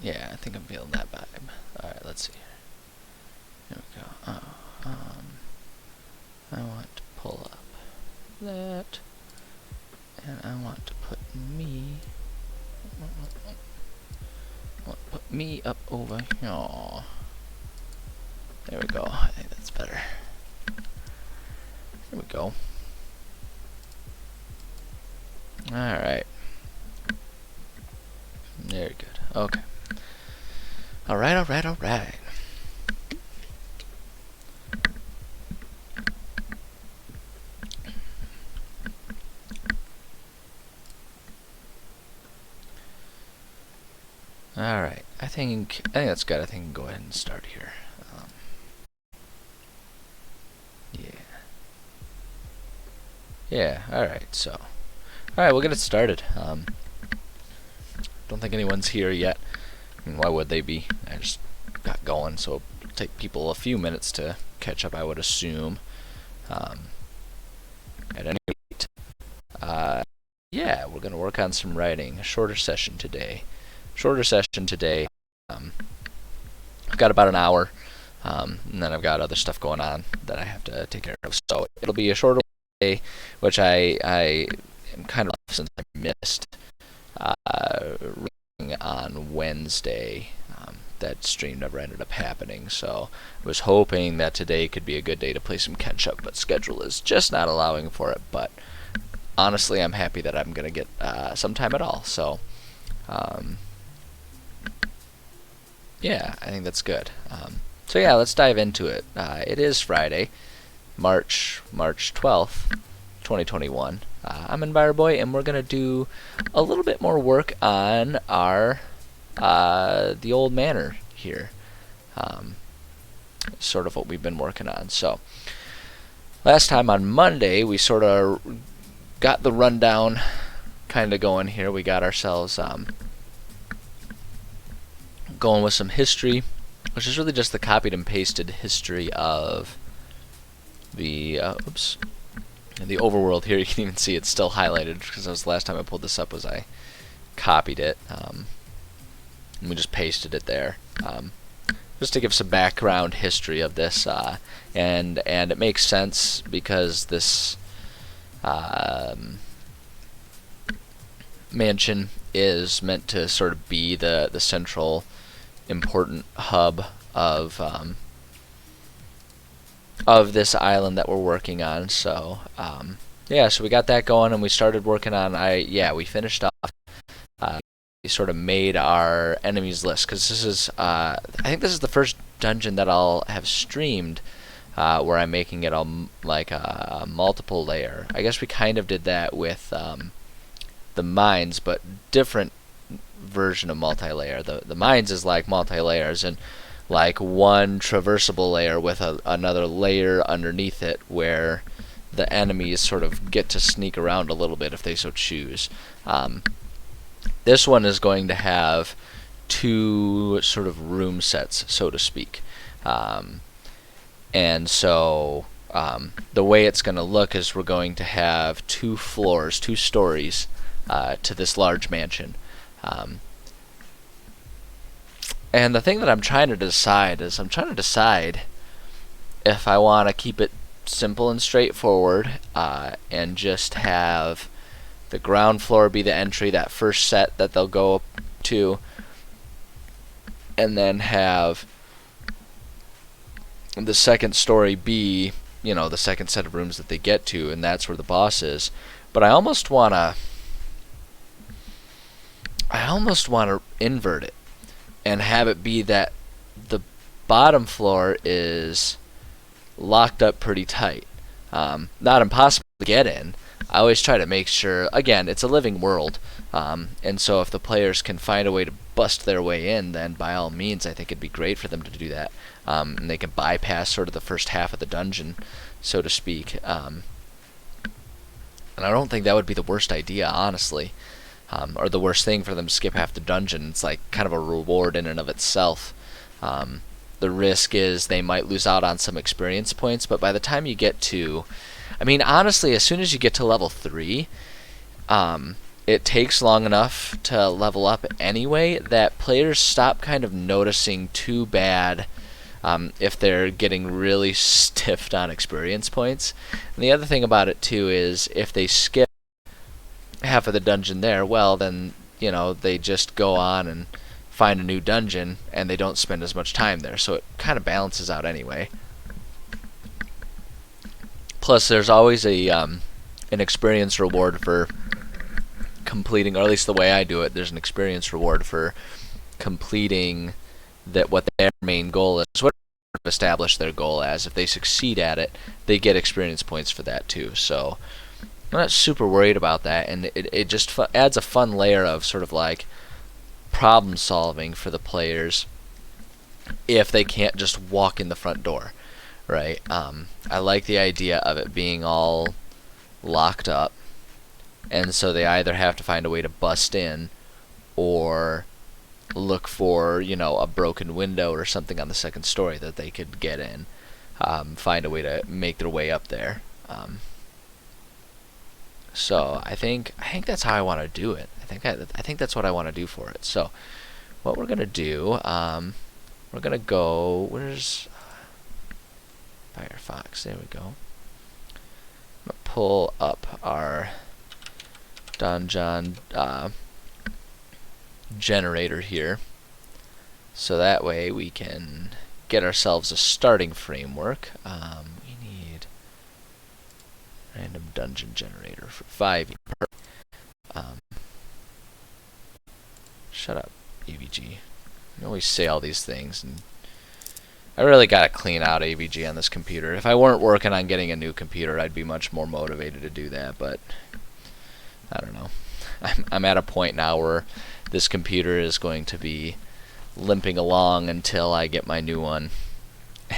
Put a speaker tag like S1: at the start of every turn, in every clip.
S1: Yeah, I think I'm feeling that vibe. Alright, let's see. Here we go. I want to pull up that, and I want to put me. I want to put me up over here. There we go. I think that's better. There we go. Alright. Very good. Okay. Alright. Alright. I think that's good. I think I can go ahead and start here. Yeah, alright, so. Alright, we'll get it started. Don't think anyone's here yet. I mean, why would they be? I just got going, so it'll take people a few minutes to catch up, I would assume. At any rate, yeah, we're going to work on some writing. A shorter session today. I've got about an hour, and then I've got other stuff going on that I have to take care of. So it'll be a shorter day, which I am kind of since I missed writing on Wednesday. That stream never ended up happening, so I was hoping that today could be a good day to play some catch up, but schedule is just not allowing for it. But honestly, I'm happy that I'm going to get some time at all. So yeah, I think that's good. So yeah, let's dive into it. It is Friday, March 12th, 2021. I'm Enviroboy, and we're gonna do a little bit more work on our the old manor here. Sort of what we've been working on. So last time on Monday, we sort of got the rundown kind of going here. We got ourselves going with some history, which is really just the copied and pasted history of the the overworld here. You can even see it's still highlighted because that was the last time I pulled this up was I copied it and we just pasted it there just to give some background history of this and it makes sense because this mansion is meant to sort of be the central important hub of this island that we're working on. So yeah, so we got that going and we started working on we finished off we sort of made our enemies list because this is I think this is the first dungeon that I'll have streamed where I'm making it like a multiple layer. I guess we kind of did that with the mines, but different version of multi-layer. The mines is like multi-layers and like one traversable layer with another layer underneath it where the enemies sort of get to sneak around a little bit if they so choose. This one is going to have two sort of room sets, so to speak. And so the way it's going to look is we're going to have two floors, two stories to this large mansion. And the thing that I'm trying to decide is if I want to keep it simple and straightforward and just have the ground floor be the entry, that first set that they'll go up to, and then have the second story be, you know, the second set of rooms that they get to, and that's where the boss is. But I almost want to invert it and have it be that the bottom floor is locked up pretty tight. Not impossible to get in. I always try to make sure, again, it's a living world, and so if the players can find a way to bust their way in, then by all means I think it'd be great for them to do that. And they can bypass sort of the first half of the dungeon, so to speak. And I don't think that would be the worst idea, honestly. Or the worst thing for them to skip half the dungeon. It's like kind of a reward in and of itself. The risk is they might lose out on some experience points, but by the time you get to, I mean, honestly, as soon as you get to level 3, it takes long enough to level up anyway that players stop kind of noticing too bad if they're getting really stiffed on experience points. And the other thing about it too is if they skip half of the dungeon there, well then, you know, they just go on and find a new dungeon and they don't spend as much time there, so it kind of balances out anyway. Plus there's always a an experience reward for completing, or at least the way I do it, there's an experience reward for completing what their main goal is, what they've established their goal as. If they succeed at it, they get experience points for that too. So I'm not super worried about that, and it just adds a fun layer of sort of like problem solving for the players if they can't just walk in the front door, right? I like the idea of it being all locked up, and so they either have to find a way to bust in or look for, you know, a broken window or something on the second story that they could get in, find a way to make their way up there. So I think that's how I want to do it. I think that's what I want to do for it. So what we're gonna do, we're gonna go. Where's Firefox? There we go. I'm gonna pull up our Donjon generator here, so that way we can get ourselves a starting framework. We need random dungeon generator for 5. Shut up, AVG. I always say all these things, and I really gotta clean out AVG on this computer. If I weren't working on getting a new computer, I'd be much more motivated to do that, but I don't know. I'm at a point now where this computer is going to be limping along until I get my new one,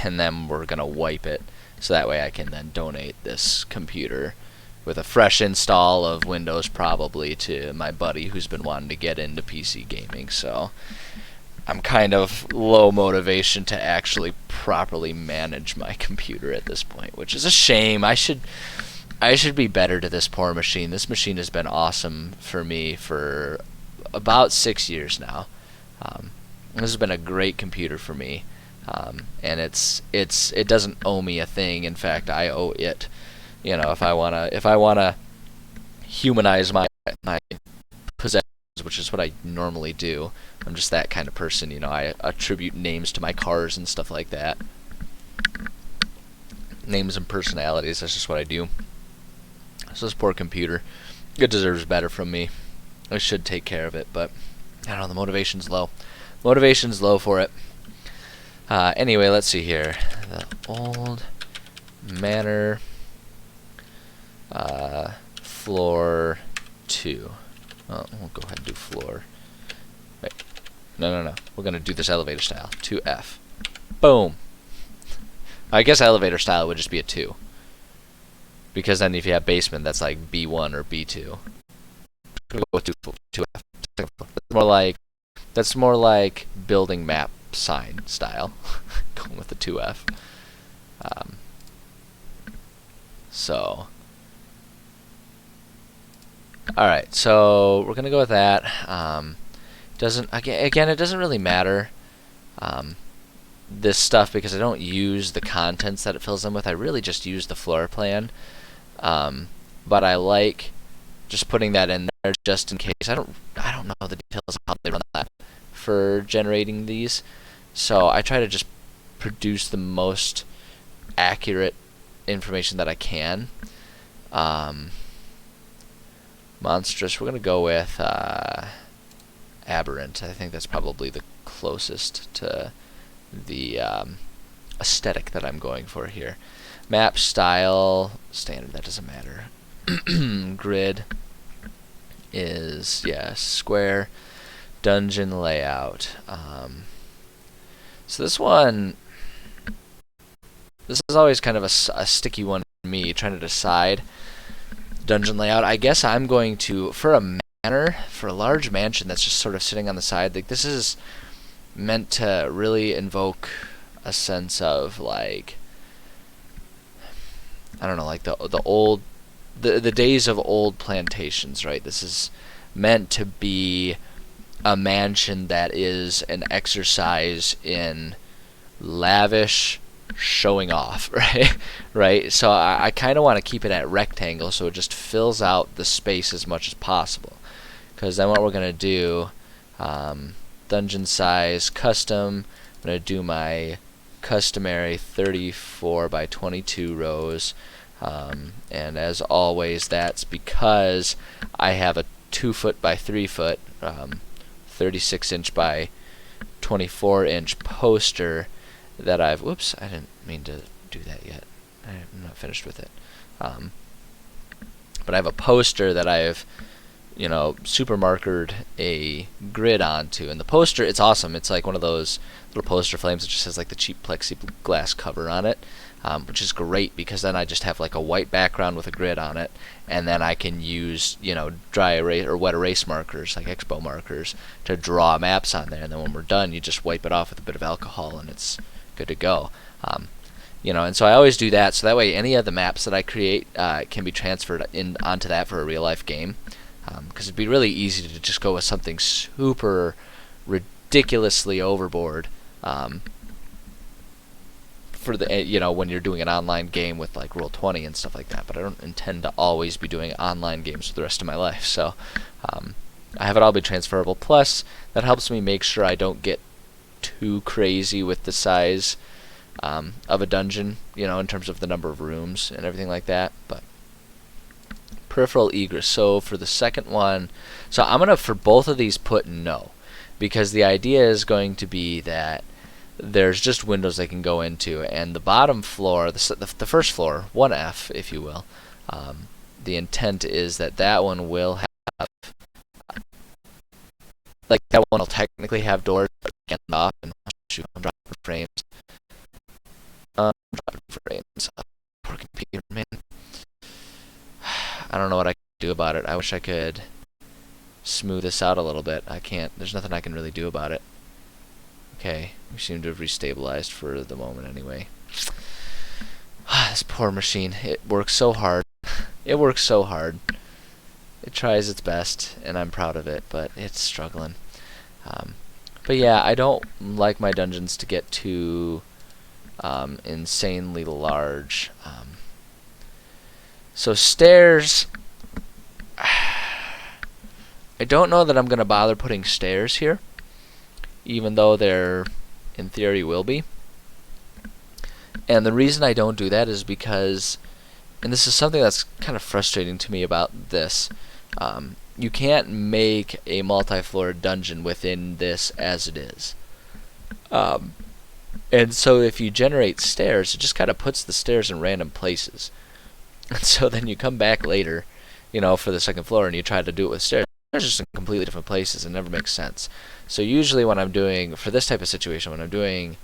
S1: and then we're gonna wipe it, so that way I can then donate this computer with a fresh install of Windows probably to my buddy who's been wanting to get into PC gaming. So I'm kind of low motivation to actually properly manage my computer at this point, which is a shame. I should be better to this poor machine. This machine has been awesome for me for about 6 years now. This has been a great computer for me, and it doesn't owe me a thing. In fact, I owe it. You know, if I wanna humanize my possessions, which is what I normally do. I'm just that kind of person. You know, I attribute names to my cars and stuff like that. Names and personalities. That's just what I do. So this poor computer, it deserves better from me. I should take care of it, but I don't know, the motivation's low. Motivation's low for it. Anyway, let's see here. The old manor, floor 2. Oh, we'll go ahead and do floor. Wait. No. We're going to do this elevator style. 2F. Boom. I guess elevator style would just be a 2. Because then if you have basement, that's like B1 or B2. We'll go with 2F. That's more like building map sign style. Going with the 2F. So alright, so we're gonna go with that. Again, it doesn't really matter, this stuff, because I don't use the contents that it fills in with. I really just use the floor plan. But I like just putting that in there just in case. I don't know the details of how they run that for generating these, so I try to just produce the most accurate information that I can. Monstrous, we're gonna go with aberrant. I think that's probably the closest to the aesthetic that I'm going for here. Map style, standard, that doesn't matter. Grid is, yeah, square. Dungeon layout. So this is always kind of a sticky one for me, trying to decide dungeon layout. I guess I'm going to, for a manor, for a large mansion that's just sort of sitting on the side, like this is meant to really invoke a sense of, like, I don't know, like the days of old plantations, right? This is meant to be a mansion that is an exercise in lavish showing off, right? Right. So I kind of want to keep it at rectangle, so it just fills out the space as much as possible. Because then what we're gonna do, dungeon size custom. I'm gonna do my customary 34 by 22 rows, and as always, that's because I have a 2 foot by 3 foot, 36-inch by 24-inch poster that I've, whoops, I didn't mean to do that yet. I'm not finished with it. But I have a poster that I've, super markered a grid onto. And the poster, it's awesome. It's like one of those little poster frames that just has like the cheap plexiglass cover on it, which is great because then I just have like a white background with a grid on it, and then I can use, dry erase or wet erase markers, like Expo markers, to draw maps on there. And then when we're done, you just wipe it off with a bit of alcohol, and it's good to go. And so I always do that, so that way any of the maps that I create can be transferred onto that for a real life game. Because it'd be really easy to just go with something super ridiculously overboard for the when you're doing an online game with like Roll20 and stuff like that. But I don't intend to always be doing online games for the rest of my life, so I have it all be transferable. Plus, that helps me make sure I don't get too crazy with the size of a dungeon, in terms of the number of rooms and everything like that. But peripheral egress. So for the second one, so I'm gonna, for both of these, put no, because the idea is going to be that there's just windows they can go into, and the bottom floor, the first floor, 1F, if you will, the intent is that that one will have, like, that one will technically have doors that can get off and shoot on dropping frames. Dropping frames. Poor computer, man. I don't know what I can do about it. I wish I could smooth this out a little bit. I can't. There's nothing I can really do about it. Okay, we seem to have restabilized for the moment anyway. This poor machine. It works so hard. It works so hard. It tries its best, and I'm proud of it, but it's struggling. But yeah, I don't like my dungeons to get too insanely large. So stairs, I don't know that I'm going to bother putting stairs here, even though there, in theory, will be. And the reason I don't do that is because, and this is something that's kind of frustrating to me about this, you can't make a multi-floor dungeon within this as it is. And so if you generate stairs, it just kind of puts the stairs in random places. And so then you come back later, for the second floor, and you try to do it with stairs. Stairs are just in completely different places. It never makes sense. So usually when I'm doing, for this type of situation, when I'm doing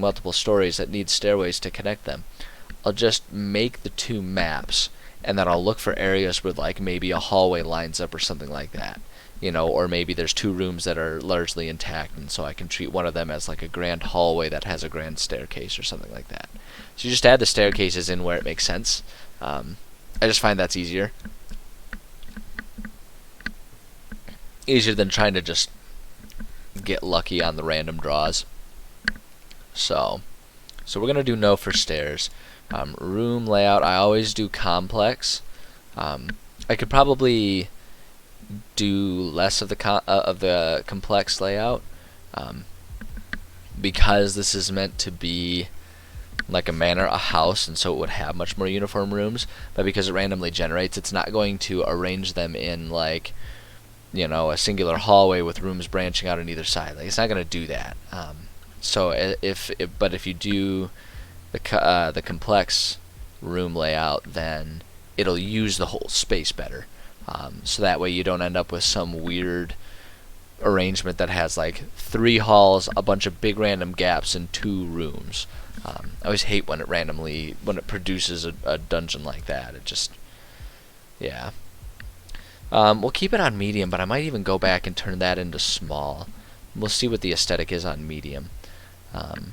S1: multiple stories that need stairways to connect them, I'll just make the two maps, and then I'll look for areas where like maybe a hallway lines up or something like that. Or maybe there's two rooms that are largely intact, and so I can treat one of them as like a grand hallway that has a grand staircase or something like that. So you just add the staircases in where it makes sense. I just find that's easier. Easier than trying to just get lucky on the random draws. So we're going to do no for stairs. Room layout, I always do complex. I could probably do less of the complex layout, because this is meant to be like a manor, a house, and so it would have much more uniform rooms. But because it randomly generates, it's not going to arrange them in like, a singular hallway with rooms branching out on either side. Like, it's not going to do that. But if you do the complex room layout, then it'll use the whole space better. So that way you don't end up with some weird arrangement that has like 3 halls, a bunch of big random gaps, and 2 rooms. I always hate when it produces a dungeon like that. It just, yeah. We'll keep it on medium, but I might even go back and turn that into small. We'll see what the aesthetic is on medium. I'm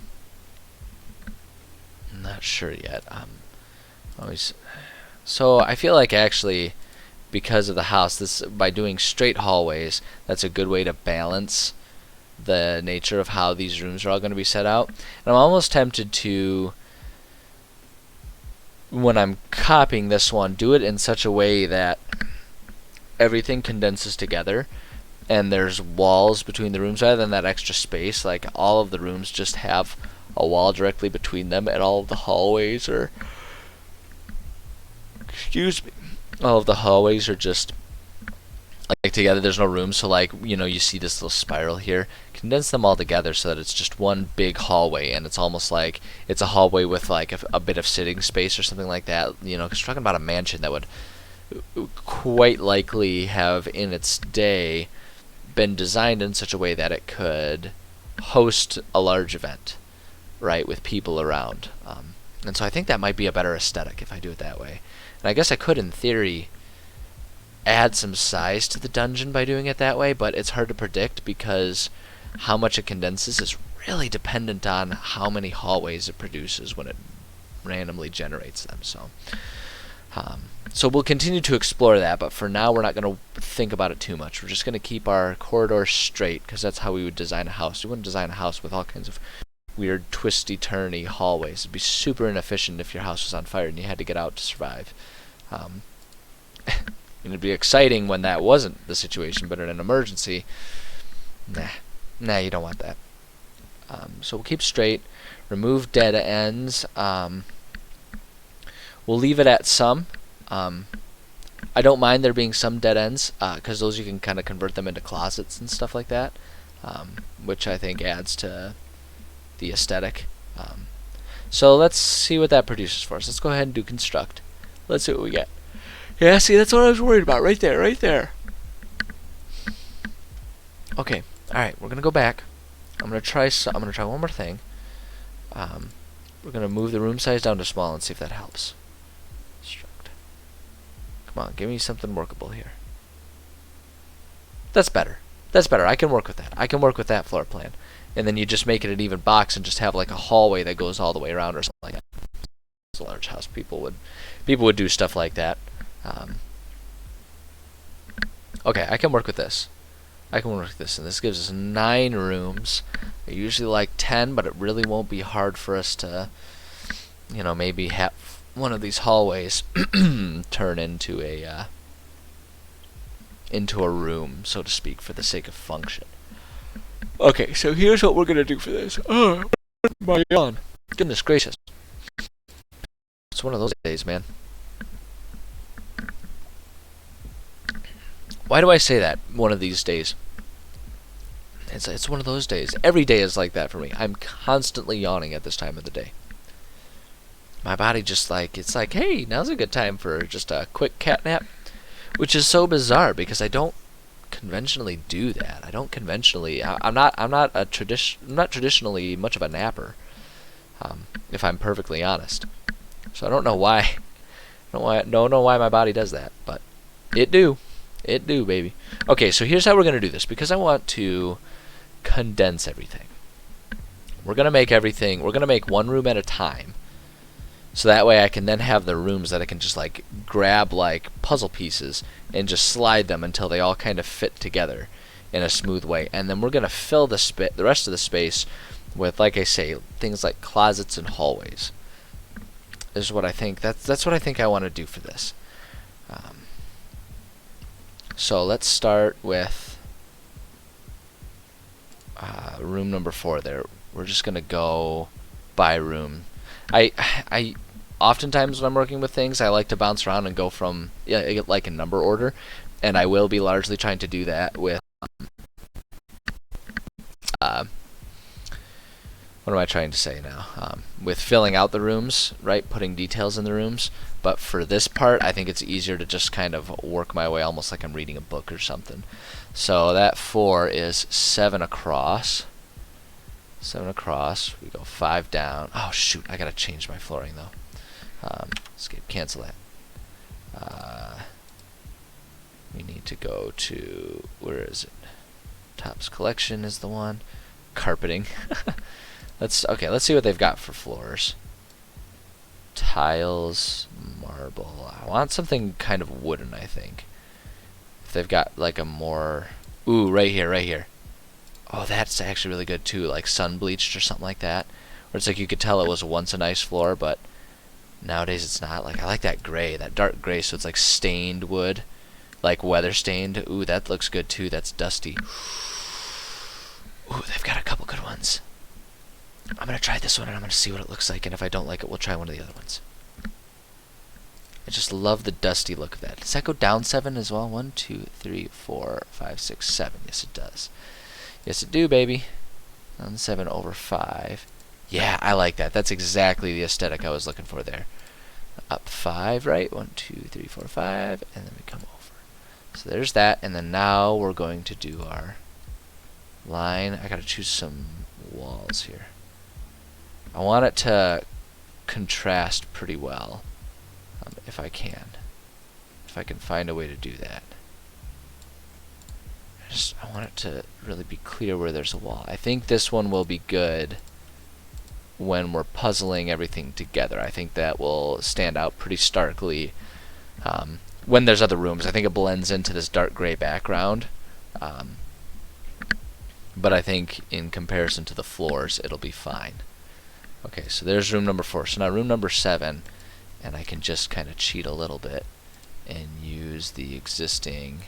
S1: not sure yet. So I feel like actually because of the house, this by doing straight hallways, that's a good way to balance the nature of how these rooms are all going to be set out. And I'm almost tempted to, when I'm copying this one, do it in such a way that everything condenses together and there's walls between the rooms rather than that extra space. Like all of the rooms just have a wall directly between them, and all of the hallways are, excuse me, all of the hallways are just like together. There's no room, so like, you know, you see this little spiral here. Condense them all together so that it's just one big hallway, and it's almost like it's a hallway with like a bit of sitting space or something like that. You know, because we're talking about a mansion that would quite likely have in its day been designed in such a way that it could host a large event, right, with people around. And so I think that might be a better aesthetic if I do it that way. And I guess I could, in theory, add some size to the dungeon by doing it that way, but it's hard to predict because how much it condenses is really dependent on how many hallways it produces when it randomly generates them. So we'll continue to explore that, but for now we're not going to think about it too much. We're just going to keep our corridors straight, because that's how we would design a house. You wouldn't design a house with all kinds of weird twisty-turny hallways. It'd be super inefficient if your house was on fire and you had to get out to survive. And it'd be exciting when that wasn't the situation, but in an emergency, nah, you don't want that. So we'll keep straight, remove dead ends. We'll leave it at some. I don't mind there being some dead ends, because those you can kind of convert them into closets and stuff like that, which I think adds to the aesthetic. So let's see what that produces for us. Let's go ahead and do construct. Let's see what we get. Yeah, see, that's what I was worried about, right there, right there. Okay, alright, we're going to go back. I'm going to try one more thing. We're going to move the room size down to small and see if that helps. Come on, give me something workable here. That's better. That's better. I can work with that. I can work with that floor plan. And then you just make it an even box and just have like a hallway that goes all the way around or something like that. It's a large house. People would do stuff like that. Okay, I can work with this. I can work with this, and this gives us 9 rooms. I usually like 10, but it really won't be hard for us to, you know, maybe have one of these hallways turn into a room, so to speak, for the sake of function. Okay, so here's what we're gonna do for this. Oh, my yawn! Goodness gracious! It's one of those days, man. Why do I say that? One of these days. It's one of those days. Every day is like that for me. I'm constantly yawning at this time of the day. My body just like, it's like, hey, now's a good time for just a quick cat nap, which is so bizarre because I don't conventionally do that. I don't conventionally. I'm not traditionally much of a napper, if I'm perfectly honest. So I don't know why. Don't know why my body does that, but it do, baby. Okay, so here's how we're gonna do this because I want to condense everything. We're gonna make one room at a time. So that way I can then have the rooms that I can just like grab like puzzle pieces and just slide them until they all kind of fit together in a smooth way. And then we're going to fill the rest of the space with, like I say, things like closets and hallways. This is what I think. That's what I think I want to do for this. So let's start with room number 4 there. We're just going to go by room. I oftentimes when I'm working with things, I like to bounce around and go from like in number order, and I will be largely trying to do that with what am I trying to say now? With filling out the rooms, right? Putting details in the rooms. But for this part, I think it's easier to just kind of work my way almost like I'm reading a book or something. So that 4 is 7 across. 7 across. We go 5 down. Oh shoot! I gotta change my flooring though. Escape. Cancel that. We need to go to, where is it? Topps Collection is the one. Carpeting. Let's see what they've got for floors. Tiles, marble. I want something kind of wooden, I think. if they've got like a more... Ooh, right here, right here. Oh, that's actually really good too, like sun bleached or something like that. Where it's like you could tell it was once a nice floor, but nowadays it's not. Like, I like that gray, that dark gray, so it's like stained wood, like weather stained. Ooh, that looks good too. That's dusty. Ooh, they've got a couple good ones. I'm gonna try this one and I'm gonna see what it looks like, and if I don't like it, we'll try one of the other ones. I just love the dusty look of that. Does that go down 7 as well? 1, 2, 3, 4, 5, 6, 7. Yes, it does. Yes, it do, baby. Down 7 over 5. Yeah, I like that. That's exactly the aesthetic I was looking for there. Up 5, right? 1, 2, 3, 4, 5, and then we come over. So there's that, and then now we're going to do our line. I gotta choose some walls here. I want it to contrast pretty well, if I can. If I can find a way to do that. I want it to really be clear where there's a wall. I think this one will be good when we're puzzling everything together. I think that will stand out pretty starkly when there's other rooms. I think it blends into this dark gray background. But I think in comparison to the floors, it'll be fine. Okay, so there's room number 4. So now room number 7, and I can just kind of cheat a little bit and use the existing,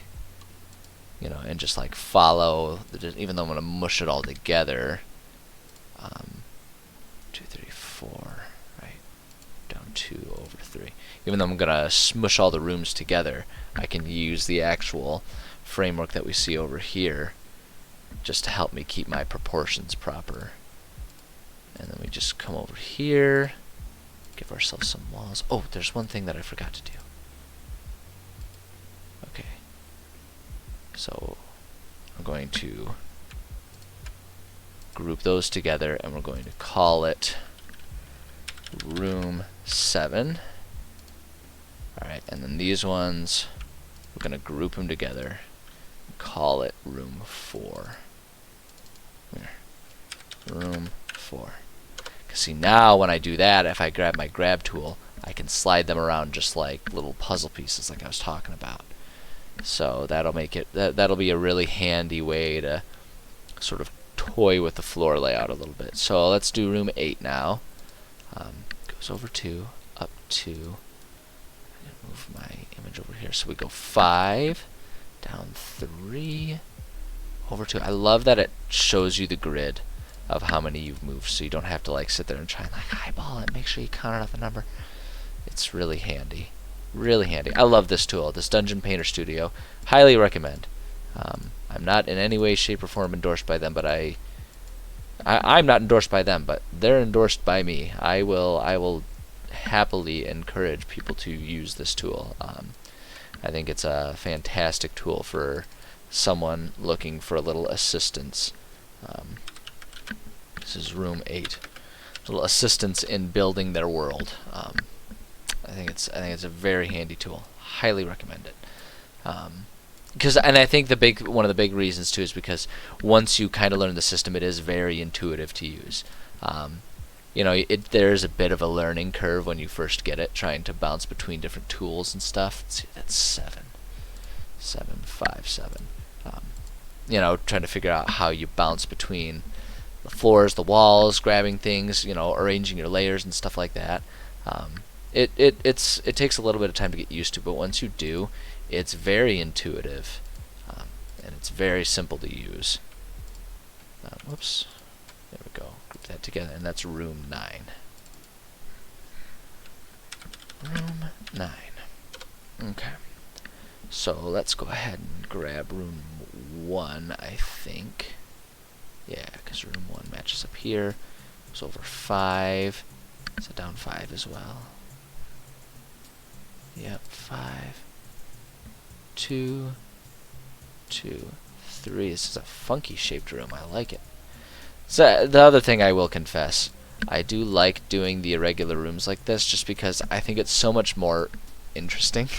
S1: you know, and just like follow, even though I'm going to mush it all together. 2, 3, 4, right? Down 2 over 3. Even though I'm going to smush all the rooms together, I can use the actual framework that we see over here just to help me keep my proportions proper. And then we just come over here, give ourselves some walls. Oh, there's one thing that I forgot to do. Okay. So I'm going to group those together, and we're going to call it room 7. Alright, and then these ones, we're going to group them together and call it room 4. Here. Room 4. See, now when I do that, if I grab my grab tool, I can slide them around just like little puzzle pieces like I was talking about. So that'll make it, that'll be a really handy way to sort of toy with the floor layout a little bit. So let's do room 8 now. Goes over 2, up 2. Move my image over here. So we go 5, down 3, over 2. I love that it shows you the grid of how many you've moved, so you don't have to like sit there and try and like eyeball it, make sure you count out the number. It's really handy. Really handy. I love this tool, this Dungeon Painter Studio. Highly recommend. I'm not in any way, shape, or form endorsed by them, but I'm not endorsed by them, but they're endorsed by me. I will happily encourage people to use this tool. I think it's a fantastic tool for someone looking for a little assistance. This is room 8. A little assistance in building their world. I think it's a very handy tool. Highly recommend it. And I think one of the big reasons too is because once you kind of learn the system, it is very intuitive to use. You know, there's a bit of a learning curve when you first get it, trying to bounce between different tools and stuff. Let's see, that's 7, 5, 7. You know, trying to figure out how you bounce between the floors, the walls, grabbing things, you know, arranging your layers and stuff like that. It takes a little bit of time to get used to, but once you do, it's very intuitive, and it's very simple to use. Whoops, there we go. Group that together, and that's room 9. Room 9. Okay. So let's go ahead and grab room 1, I think. Yeah, because room 1 matches up here. It's over 5. So down 5 as well. Yep, 5. 2, 2, 3. This is a funky shaped room. I like it. So the other thing I will confess, I do like doing the irregular rooms like this just because I think it's so much more interesting.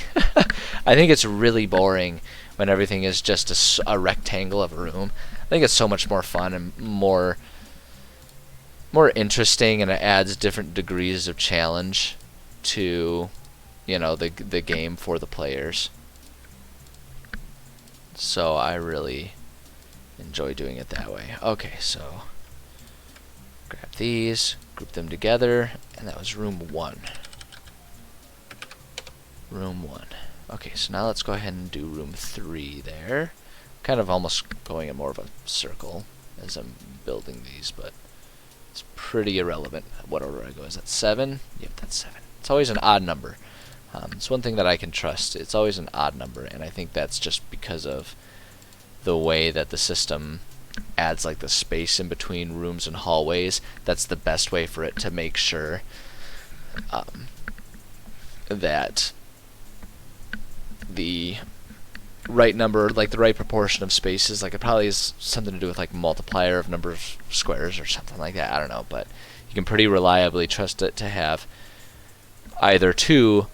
S1: I think it's really boring when everything is just a rectangle of a room. I think it's so much more fun and more interesting, and it adds different degrees of challenge to, you know, the game for the players. So I really enjoy doing it that way. Okay, so grab these, group them together, and that was room 1. Room 1. Okay, so now let's go ahead and do room 3 there. Kind of almost going in more of a circle as I'm building these, but it's pretty irrelevant what order I go. Is that 7? Yep, that's 7. It's always an odd number. It's one thing that I can trust. It's always an odd number, and I think that's just because of the way that the system adds like the space in between rooms and hallways. That's the best way for it to make sure that the right number, like the right proportion of spaces, like it probably has something to do with like multiplier of number of squares or something like that. I don't know, but you can pretty reliably trust it to have either 2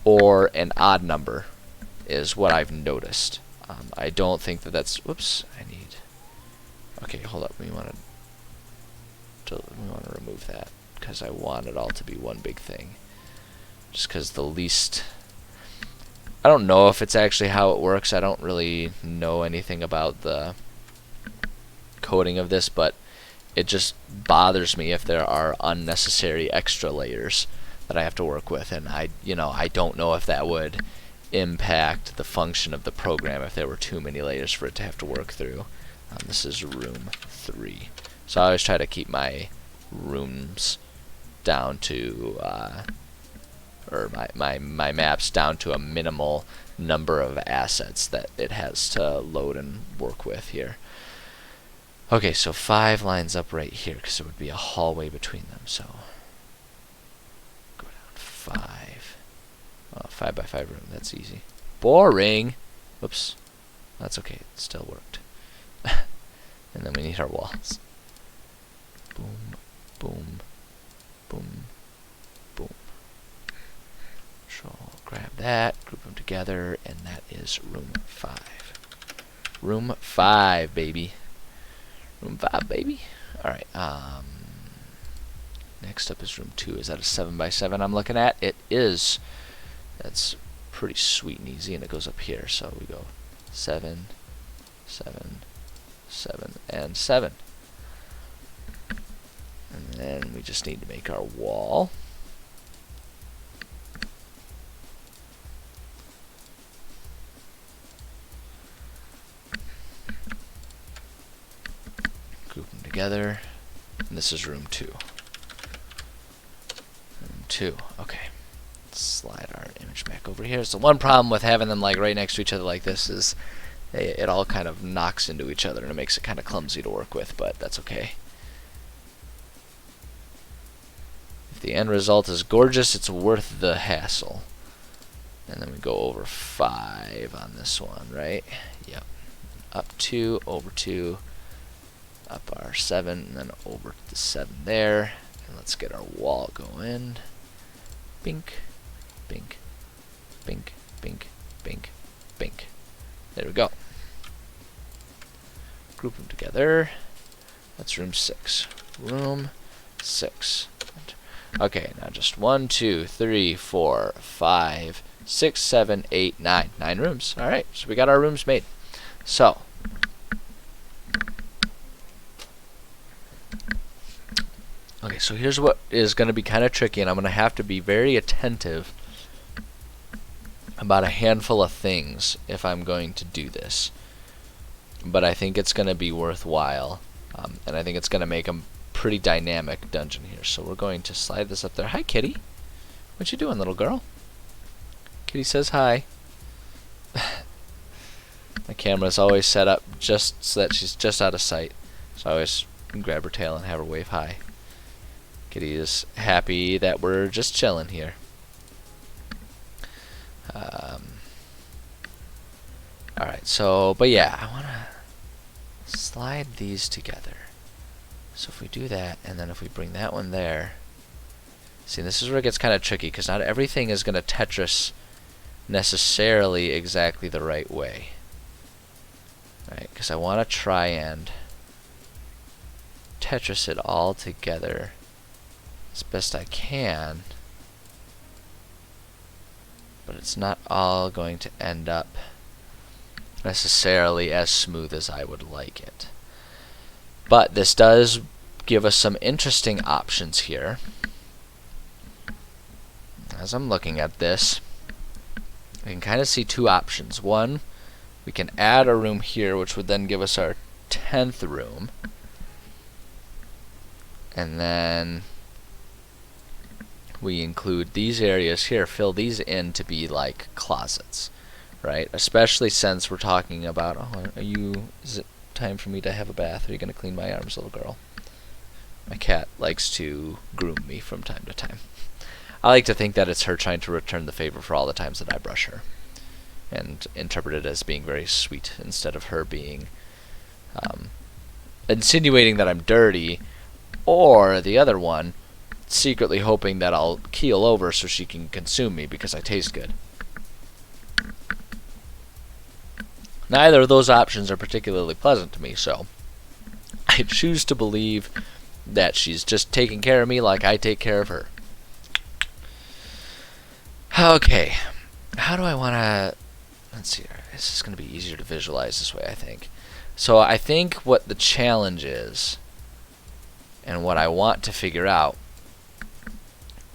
S1: or an odd number is what I've noticed. I don't think that that's, whoops, I need, okay, hold up, we want to remove that because I want it all to be one big thing. Just because the least, I don't know if it's actually how it works. I don't really know anything about the coding of this, but it just bothers me if there are unnecessary extra layers that I have to work with, and I don't know if that would impact the function of the program if there were too many layers for it to have to work through. This is room 3, so I always try to keep my rooms down to or my maps down to a minimal number of assets that it has to load and work with here. Okay, so 5 lines up right here because it would be a hallway between them. So go down 5. Oh, 5 by 5 room. That's easy. Boring. Whoops. That's okay. It still worked. And then we need our walls. Boom, boom, boom, boom. So I'll grab that, group them together, and that is room 5. Room 5, baby. Room 5, baby. Alright, next up is room 2. Is that a 7 by 7 I'm looking at? It is. That's pretty sweet and easy, and it goes up here. So we go 7, 7, 7, and 7. And then we just need to make our wall. Group them together. And this is room 2. Room 2. Okay. Slide our image back over here. So one problem with having them like right next to each other like this is it all kind of knocks into each other and it makes it kind of clumsy to work with, but that's okay. If the end result is gorgeous, it's worth the hassle. And then we go over 5 on this one, right? Yep. Up 2, over 2, up our 7, and then over the 7 there. And let's get our wall going. Bink, bink, bink, bink, bink, bink. There we go. Group them together. That's room 6. Room 6. Okay, now just 1, 2, 3, 4, 5, 6, 7, 8, 9. 9 rooms. Alright, so we got our rooms made. So, okay, so here's what is going to be kind of tricky, and I'm going to have to be very attentive about a handful of things if I'm going to do this. But I think it's going to be worthwhile, and I think it's going to make a pretty dynamic dungeon here. So we're going to slide this up there. Hi, kitty. What you doing, little girl? Kitty says hi. My camera's always set up just so that she's just out of sight. So I always grab her tail and have her wave hi. Kitty is happy that we're just chilling here. Alright, so, but yeah, I want to slide these together. So if we do that, and then if we bring that one there, see, this is where it gets kind of tricky, because not everything is going to Tetris necessarily exactly the right way. Right, because I want to try and Tetris it all together as best I can, but it's not all going to end up necessarily as smooth as I would like it. But this does give us some interesting options here. As I'm looking at this, we can kind of see two options. One, we can add a room here, which would then give us our 10th room. And then we include these areas here, fill these in to be like closets, right? Especially since we're talking about, is it time for me to have a bath? Are you going to clean my arms, little girl? My cat likes to groom me from time to time. I like to think that it's her trying to return the favor for all the times that I brush her, and interpret it as being very sweet instead of her being insinuating that I'm dirty, or the other one, secretly hoping that I'll keel over so she can consume me because I taste good. Neither of those options are particularly pleasant to me, so I choose to believe that she's just taking care of me like I take care of her. Okay, how do I want to... Let's see, this is going to be easier to visualize this way, I think. So I think what the challenge is, and what I want to figure out,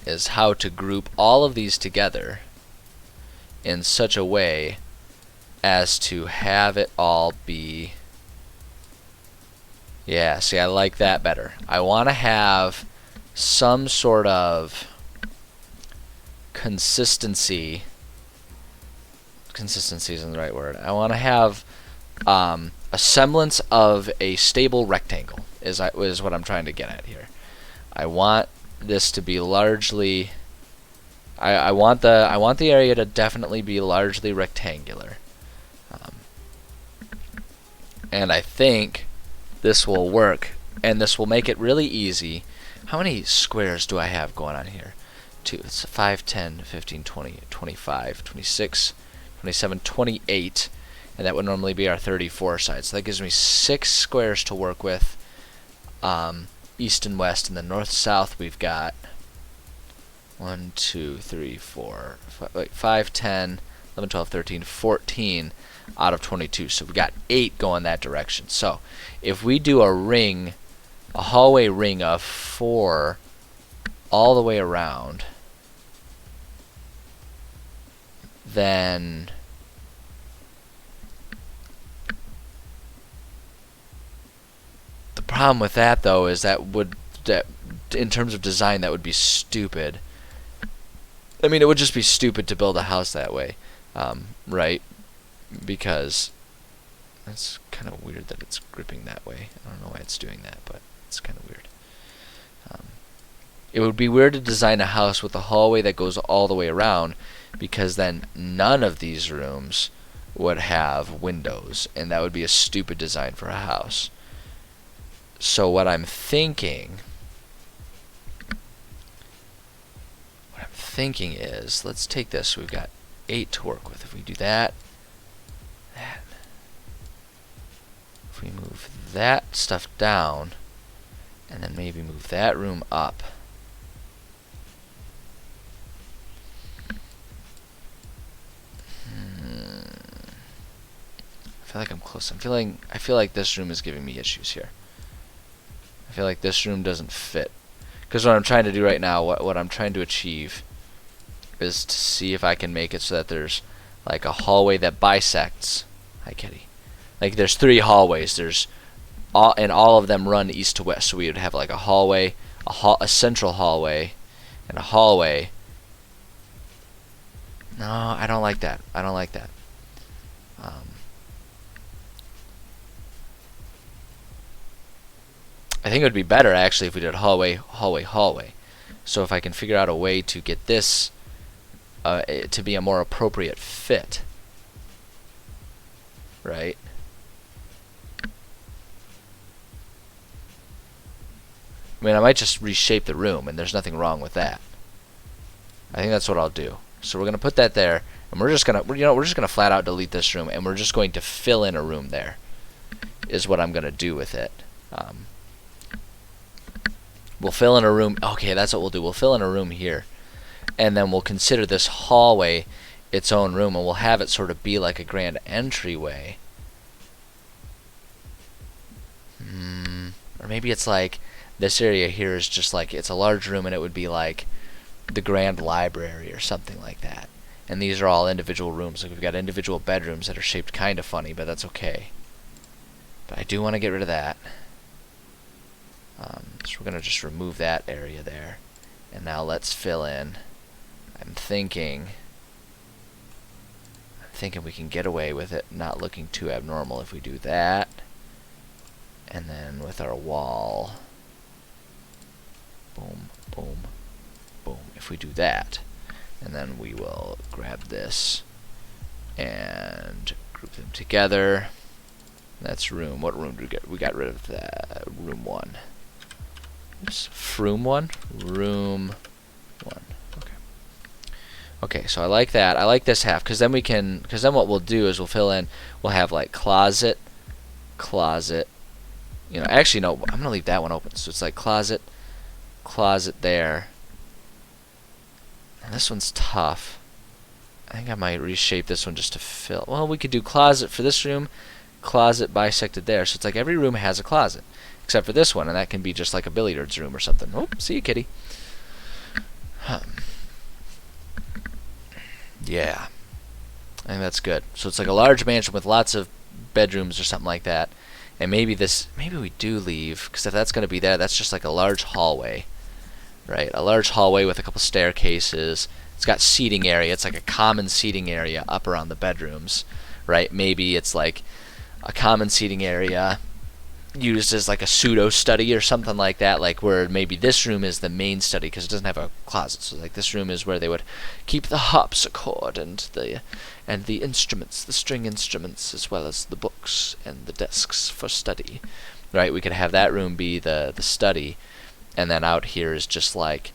S1: is how to group all of these together in such a way as to have it all be... Yeah, see, I like that better. I want to have some sort of consistency. Consistency isn't the right word. I want to have a semblance of a stable rectangle is what I'm trying to get at here. I want this to be largely... I want the area to definitely be largely rectangular. And I think this will work, and this will make it really easy. How many squares do I have going on here? 2. It's 5, 10, 15, 20, 25, 26, 27, 28, and that would normally be our 34 side. So that gives me 6 squares to work with, east and west, and then north south we've got 1, 2, 3, 4, 5, 10, 11, 12, 13, 14 out of 22. So we've got 8 going that direction. So if we do a ring, a hallway ring of 4 all the way around, then the problem with that, though, is that in terms of design, that would be stupid. I mean, it would just be stupid to build a house that way, right? Because it's kind of weird that it's gripping that way. I don't know why it's doing that, but it's kind of weird. It would be weird to design a house with a hallway that goes all the way around, because then none of these rooms would have windows, and that would be a stupid design for a house. So what I'm thinking is, let's take this. We've got 8 to work with. If we do that, if we move that stuff down, and then maybe move that room up, I feel like I'm close. I feel like this room is giving me issues here. I feel like this room doesn't fit. Because what I'm trying to do right now, what I'm trying to achieve, is to see if I can make it so that there's like a hallway that bisects. Hi, kitty. Like there's 3 hallways. And all of them run east to west. So we would have like a hallway, a central hallway, and a hallway. No, I don't like that. I don't like that. I think it would be better actually if we did hallway, hallway, hallway. So if I can figure out a way to get this to be a more appropriate fit, right? I mean, I might just reshape the room, and there's nothing wrong with that. I think that's what I'll do. So we're gonna put that there, and we're just gonna flat out delete this room, and we're just going to fill in a room there. Is what I'm gonna do with it. We'll fill in a room. Okay, that's what we'll do. We'll fill in a room here, and then we'll consider this hallway its own room, and we'll have it sort of be like a grand entryway. Or maybe it's like this area here is just like, it's a large room and it would be like the grand library or something like that. And these are all individual rooms. Like we've got individual bedrooms that are shaped kind of funny, but that's okay. But I do want to get rid of that. So we're going to just remove that area there. And now let's fill in. I'm thinking we can get away with it not looking too abnormal if we do that. And then with our wall, boom, boom, boom, if we do that. And then we will grab this and group them together. That's room. What room did we get? We got rid of that. Room 1. Oops. Room 1? Room 1. Okay. Okay, so I like that. I like this half, because then we can, because then what we'll do is we'll fill in, we'll have like closet, closet. You know, actually, no, I'm going to leave that one open. So it's like closet, closet there. And this one's tough. I think I might reshape this one just to fill. Well, we could do closet for this room, closet bisected there. So it's like every room has a closet, except for this one, and that can be just like a billiards room or something. Oh, see you, kitty. Yeah, I think that's good. So it's like a large mansion with lots of bedrooms or something like that. And maybe we do leave, because if that's going to be there, that's just like a large hallway, right? A large hallway with a couple staircases. It's got seating area. It's like a common seating area up around the bedrooms, right? Maybe it's like a common seating area used as like a pseudo study or something like that, like where maybe this room is the main study because it doesn't have a closet. So like this room is where they would keep the harpsichord and the instruments, the string instruments, as well as the books and the desks for study, right? We could have that room be the study, and then out here is just like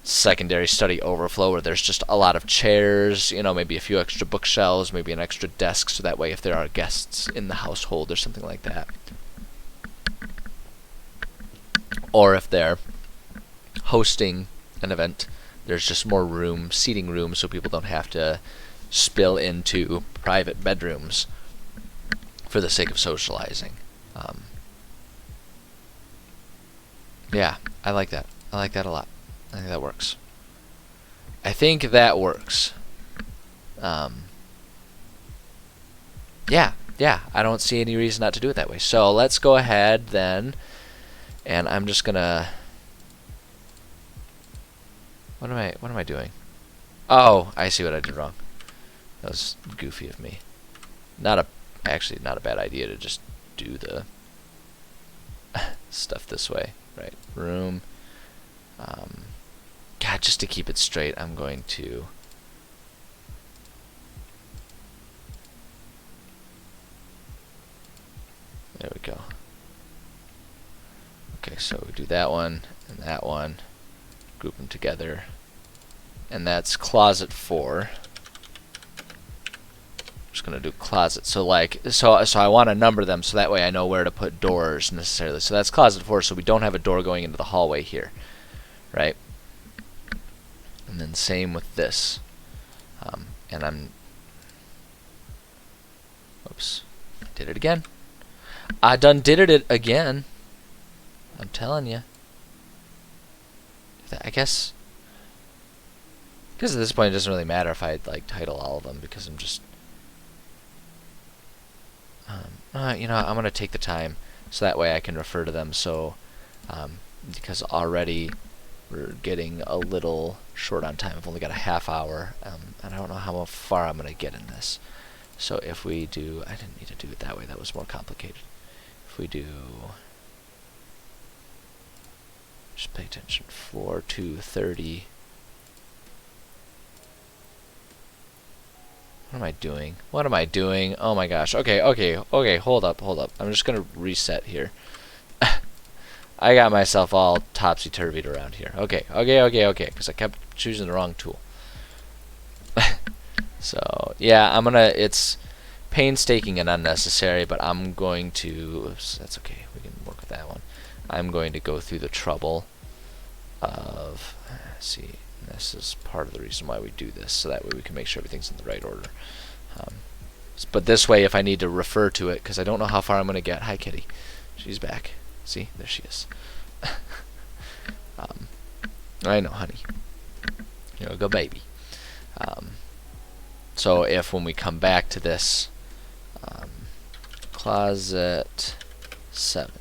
S1: secondary study overflow where there's just a lot of chairs, you know, maybe a few extra bookshelves, maybe an extra desk, so that way if there are guests in the household or something like that, or if they're hosting an event, there's just more room, seating room, so people don't have to spill into private bedrooms for the sake of socializing. Yeah, I like that. I like that a lot. I think that works. I think that works. Yeah, I don't see any reason not to do it that way. So let's go ahead then, and I'm just gonna. What am I doing? Oh, I see what I did wrong. That was goofy of me. Actually not a bad idea to just do the stuff this way, right? Room. God, just to keep it straight, I'm going to. There we go. Okay, so we do that one and that one, group them together, and that's closet 4. Just gonna do closet. So like, so I want to number them so that way I know where to put doors necessarily. So that's closet 4. So we don't have a door going into the hallway here, right? And then same with this. And I'm. Oops, did it again. I done did it again. I'm telling you. I guess. Because at this point it doesn't really matter if I like title all of them because I'm just. You know, I'm gonna take the time so that way I can refer to them. So, because already we're getting a little short on time. I've only got a half hour, and I don't know how far I'm gonna get in this. So if we do, I didn't need to do it that way. That was more complicated. If we do, just pay attention. 4 to 30. What am I doing? What am I doing? Oh my gosh. Okay. Hold up. I'm just gonna reset here. I got myself all topsy-turvied around here. Okay. Because I kept choosing the wrong tool. So yeah, it's painstaking and unnecessary, but I'm going to. Oops, that's okay. We can work with that one. I'm going to go through the trouble of of, see, this is part of the reason why we do this, so that way we can make sure everything's in the right order. But this way, if I need to refer to it, because I don't know how far I'm going to get. Hi, kitty. She's back. See, there she is. I know, honey. You're a good baby. So if when we come back to this, closet 7,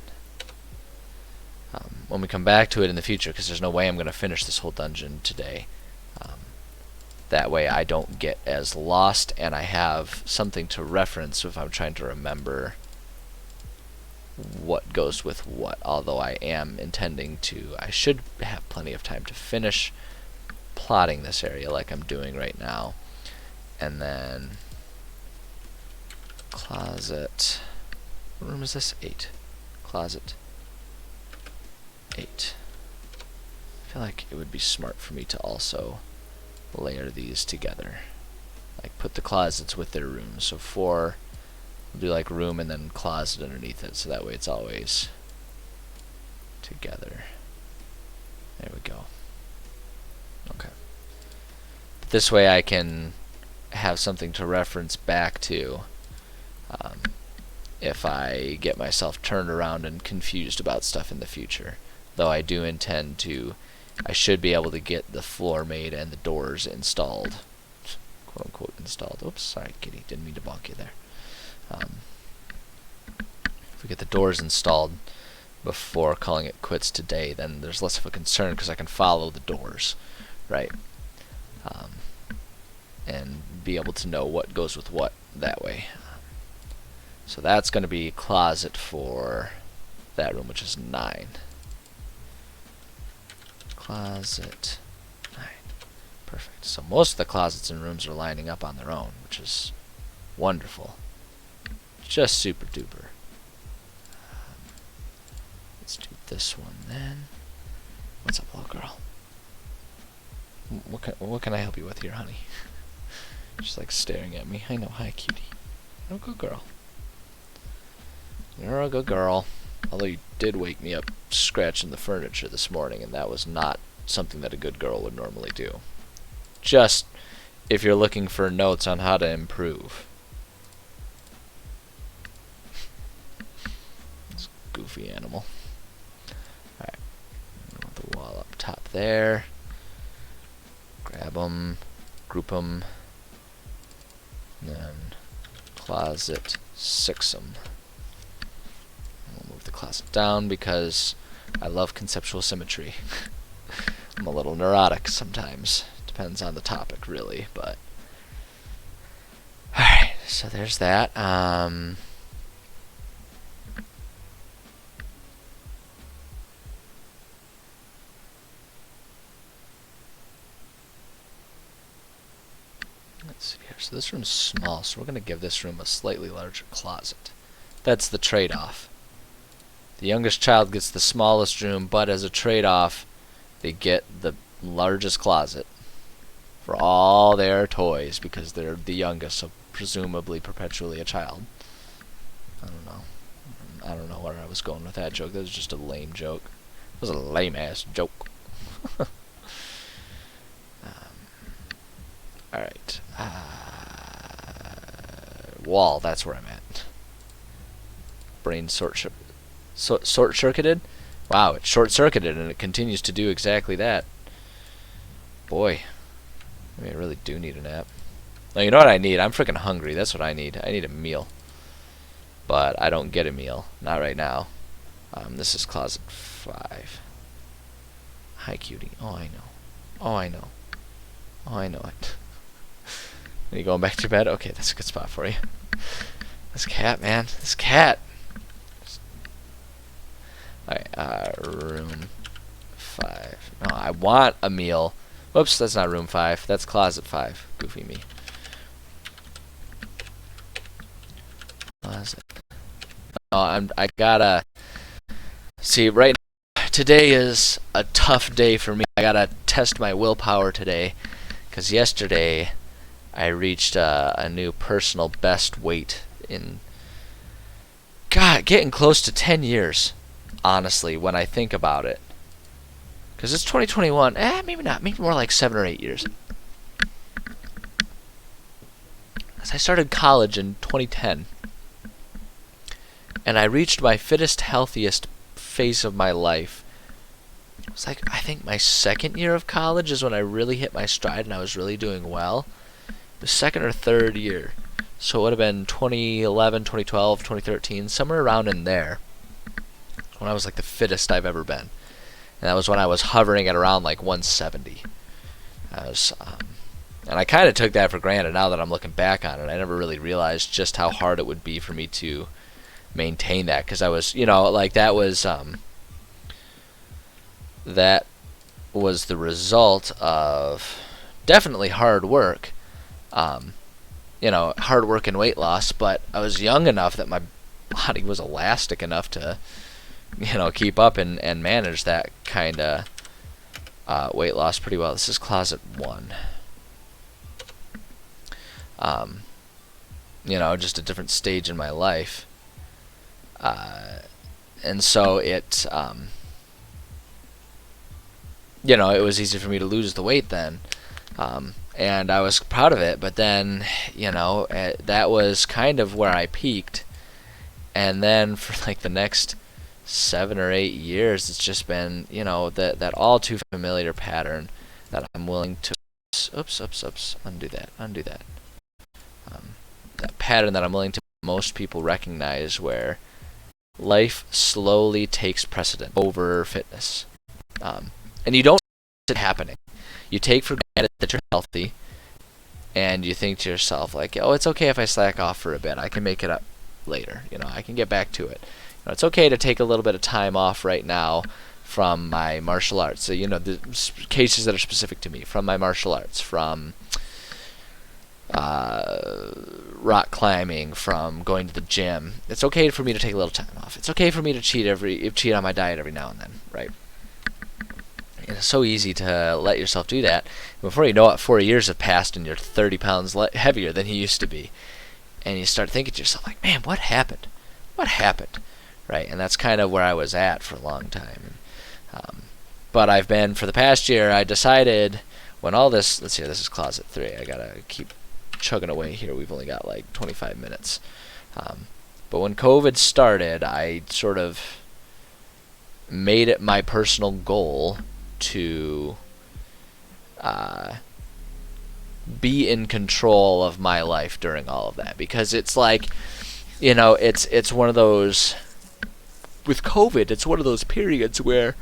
S1: when we come back to it in the future, because there's no way I'm going to finish this whole dungeon today, that way I don't get as lost, and I have something to reference if I'm trying to remember what goes with what. Although I am intending to, I should have plenty of time to finish plotting this area like I'm doing right now. And then closet, what room is this? 8. Closet 8. I feel like it would be smart for me to also layer these together, like put the closets with their rooms. So 4, we'll do like room and then closet underneath it, so that way it's always together. There we go. Okay. This way I can have something to reference back to if I get myself turned around and confused about stuff in the future. Though I do intend to, I should be able to get the floor made and the doors installed, quote unquote installed. Oops, sorry kitty, didn't mean to bonk you there. If we get the doors installed before calling it quits today, then there's less of a concern because I can follow the doors, right? And be able to know what goes with what that way. So that's going to be closet for that room, which is 9. Closet 9. Perfect. So most of the closets and rooms are lining up on their own, which is wonderful. Just super duper. Let's do this one then. What's up, little girl? What can I help you with here, honey? She's like staring at me. I know. Hi, cutie. You're a good girl. You're a good girl. Although you did wake me up scratching the furniture this morning, and that was not something that a good girl would normally do. Just if you're looking for notes on how to improve. This goofy animal. Alright. The wall up top there. Grab them. Group them. And then closet 6 them. We'll move the closet down because I love conceptual symmetry. I'm a little neurotic sometimes. Depends on the topic, really, but alright, so there's that. Let's see here. So this room's small, so we're going to give this room a slightly larger closet. That's the trade-off. The youngest child gets the smallest room, but as a trade-off, they get the largest closet for all their toys because they're the youngest, so presumably perpetually a child. I don't know. I don't know where I was going with that joke. That was just a lame joke. It was a lame-ass joke. Alright. Wall, that's where I'm at. Brain short-circuited? Wow, it short-circuited and it continues to do exactly that. Boy. I really do need a nap. No, you know what I need? I'm freaking hungry. That's what I need. I need a meal. But I don't get a meal. Not right now. This is closet 5. Hi, cutie. Oh, I know. Oh, I know. Oh, I know it. Are you going back to bed? Okay, that's a good spot for you. This cat, man. This cat. Alright, room 5. No, I want a meal. Whoops, that's not room 5. That's closet 5. Goofy me. Closet. Oh, I gotta see right now. Today is a tough day for me. I gotta test my willpower today, because yesterday I reached a new personal best weight in, God, getting close to 10 years. Honestly, when I think about it, because it's 2021. Maybe not. Maybe more like 7 or 8 years. Because I started college in 2010, and I reached my fittest, healthiest phase of my life. It was like, I think my second year of college is when I really hit my stride and I was really doing well. The second or third year. So it would have been 2011, 2012, 2013, somewhere around in there, when I was like the fittest I've ever been. And that was when I was hovering at around like 170. And I kind of took that for granted now that I'm looking back on it. I never really realized just how hard it would be for me to maintain that, because I was, like that was the result of definitely hard work. Hard work and weight loss, but I was young enough that my body was elastic enough to, keep up and manage that kind of weight loss pretty well. This is closet 1. Just a different stage in my life. And so it, it was easy for me to lose the weight then. And I was proud of it, but then, that was kind of where I peaked. And then for like the next 7 or 8 years, it's just been, that all too familiar pattern that I'm willing to, undo that. That pattern that I'm willing to most people recognize, where life slowly takes precedent over fitness. And you don't see it happening. You take for granted that you're healthy, and you think to yourself, like, oh, it's okay if I slack off for a bit. I can make it up later. I can get back to it. It's okay to take a little bit of time off right now from my martial arts. So, the cases that are specific to me, from my martial arts, from rock climbing, from going to the gym. It's okay for me to take a little time off. It's okay for me to cheat on my diet every now and then, right? And it's so easy to let yourself do that. Before you know it, 4 years have passed and you're 30 pounds heavier than you used to be. And you start thinking to yourself, like, man, what happened? What happened? Right? And that's kind of where I was at for a long time. But I've been, for the past year, I decided when all this, let's see, this is closet 3. I gotta keep chugging away here. We've only got like 25 minutes. But when COVID started, I sort of made it my personal goal to be in control of my life during all of that, because it's like, it's one of those, with COVID, it's one of those periods where,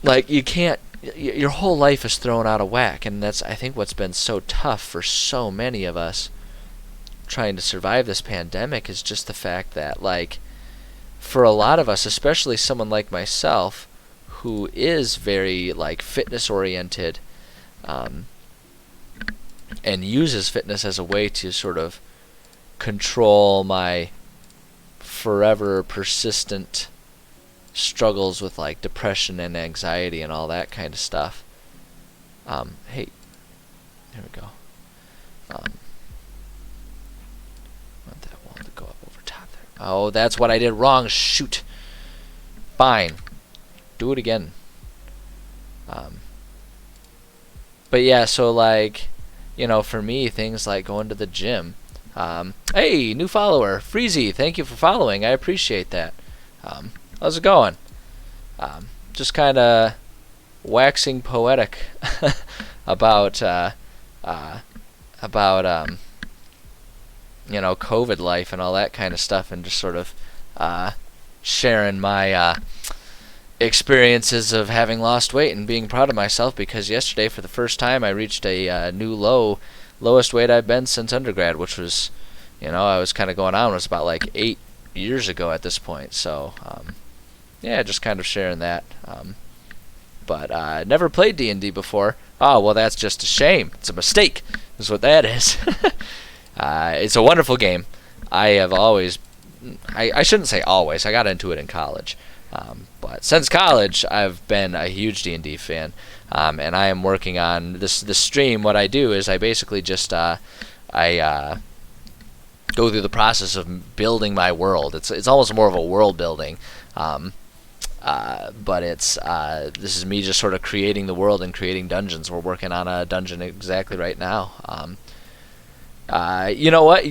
S1: like, you can't, your whole life is thrown out of whack, and that's, I think, what's been so tough for so many of us trying to survive this pandemic, is just the fact that, like, for a lot of us, especially someone like myself, who is very, like, fitness oriented, and uses fitness as a way to sort of control my forever persistent struggles with, like, depression and anxiety and all that kind of stuff. Hey, there we go. Want that wall to go up over top there. Oh, that's what I did wrong. Shoot. Fine. Do it again. But yeah, so, like, for me, things like going to the gym. Hey, new follower, Freezy, thank you for following. I appreciate that. How's it going? Just kind of waxing poetic about COVID life and all that kind of stuff, and just sort of sharing my experiences of having lost weight and being proud of myself, because yesterday, for the first time, I reached a new lowest weight I've been since undergrad, which was, I was kind of going on, it was about like 8 years ago at this point. So, yeah, just kind of sharing that. But I never played D&D before. Oh, well, that's just a shame. It's a mistake, is what that is. It's a wonderful game. I have always, I shouldn't say always, I got into it in college. But since college, I've been a huge D&D fan. And I am working on this stream. What I do is I basically just I go through the process of building my world. It's almost more of a world building. but it's this is me just sort of creating the world and creating dungeons. We're working on a dungeon exactly right now. You know what?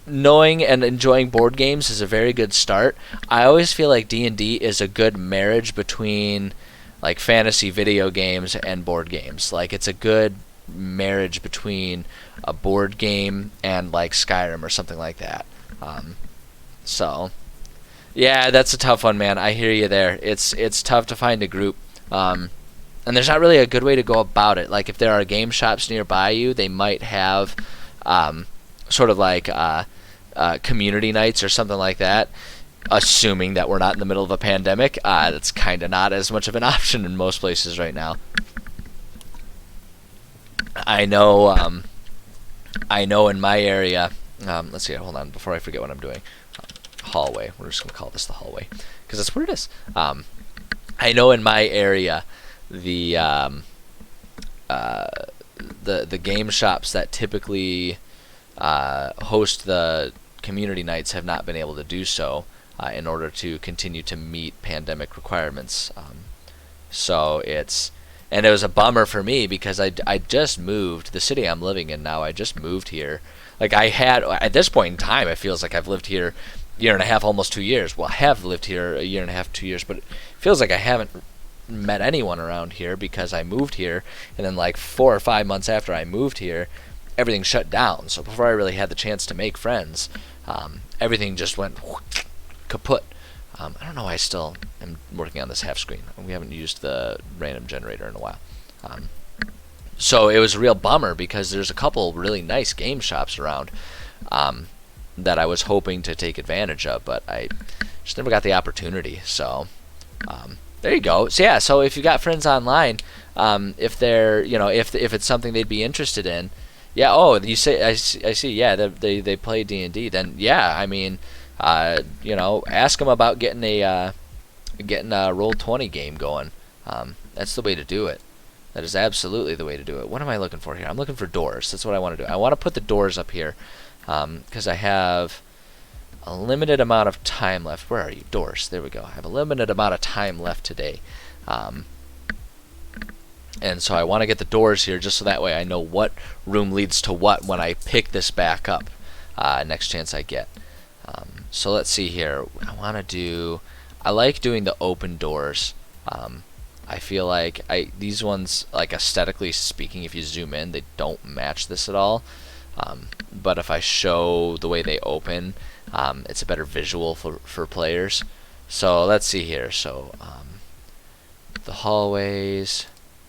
S1: Knowing and enjoying board games is a very good start. I always feel like D&D is a good marriage between like fantasy video games and board games. Like it's a good marriage between a board game and like Skyrim or something like that. So yeah, that's a tough one, man. I hear you there. It's tough to find a group. And there's not really a good way to go about it. Like if there are game shops nearby you, they might have sort of like community nights or something like that. Assuming that we're not in the middle of a pandemic, that's kind of not as much of an option in most places right now. I know in my area. Let's see. Hold on, before I forget what I'm doing. Hallway. We're just gonna call this the hallway because that's what it is. I know in my area, the game shops that typically host the community nights have not been able to do so in order to continue to meet pandemic requirements. And it was a bummer for me because I just moved the city I'm living in now. I just moved here. Like I had at this point in time, it feels like I've lived here a year and a half, almost 2 years. Well, I have lived here a year and a half, 2 years, but it feels like I haven't met anyone around here because I moved here, and then like 4 or 5 months after I moved here, everything shut down. So before I really had the chance to make friends, everything just went kaput. I don't know why I still am working on this half screen. We haven't used the random generator in a while. So it was a real bummer because there's a couple really nice game shops around that I was hoping to take advantage of, but I just never got the opportunity. So there you go. So yeah, so if you got friends online, if they're if it's something they'd be interested in, yeah. Oh, you say I see. Yeah, they play D&D. Then yeah, I mean, ask them about getting a Roll20 game going. That's the way to do it. That is absolutely the way to do it. What am I looking for here? I'm looking for doors. That's what I want to do. I want to put the doors up here because I have a limited amount of time left. Where are you? Doors. There we go. I have a limited amount of time left today. And so I want to get the doors here just so that way I know what room leads to what when I pick this back up next chance I get. So let's see here. I like doing the open doors. I feel like these ones, like aesthetically speaking, if you zoom in, they don't match this at all. But if I show the way they open, it's a better visual for players. So let's see here. So the hallways.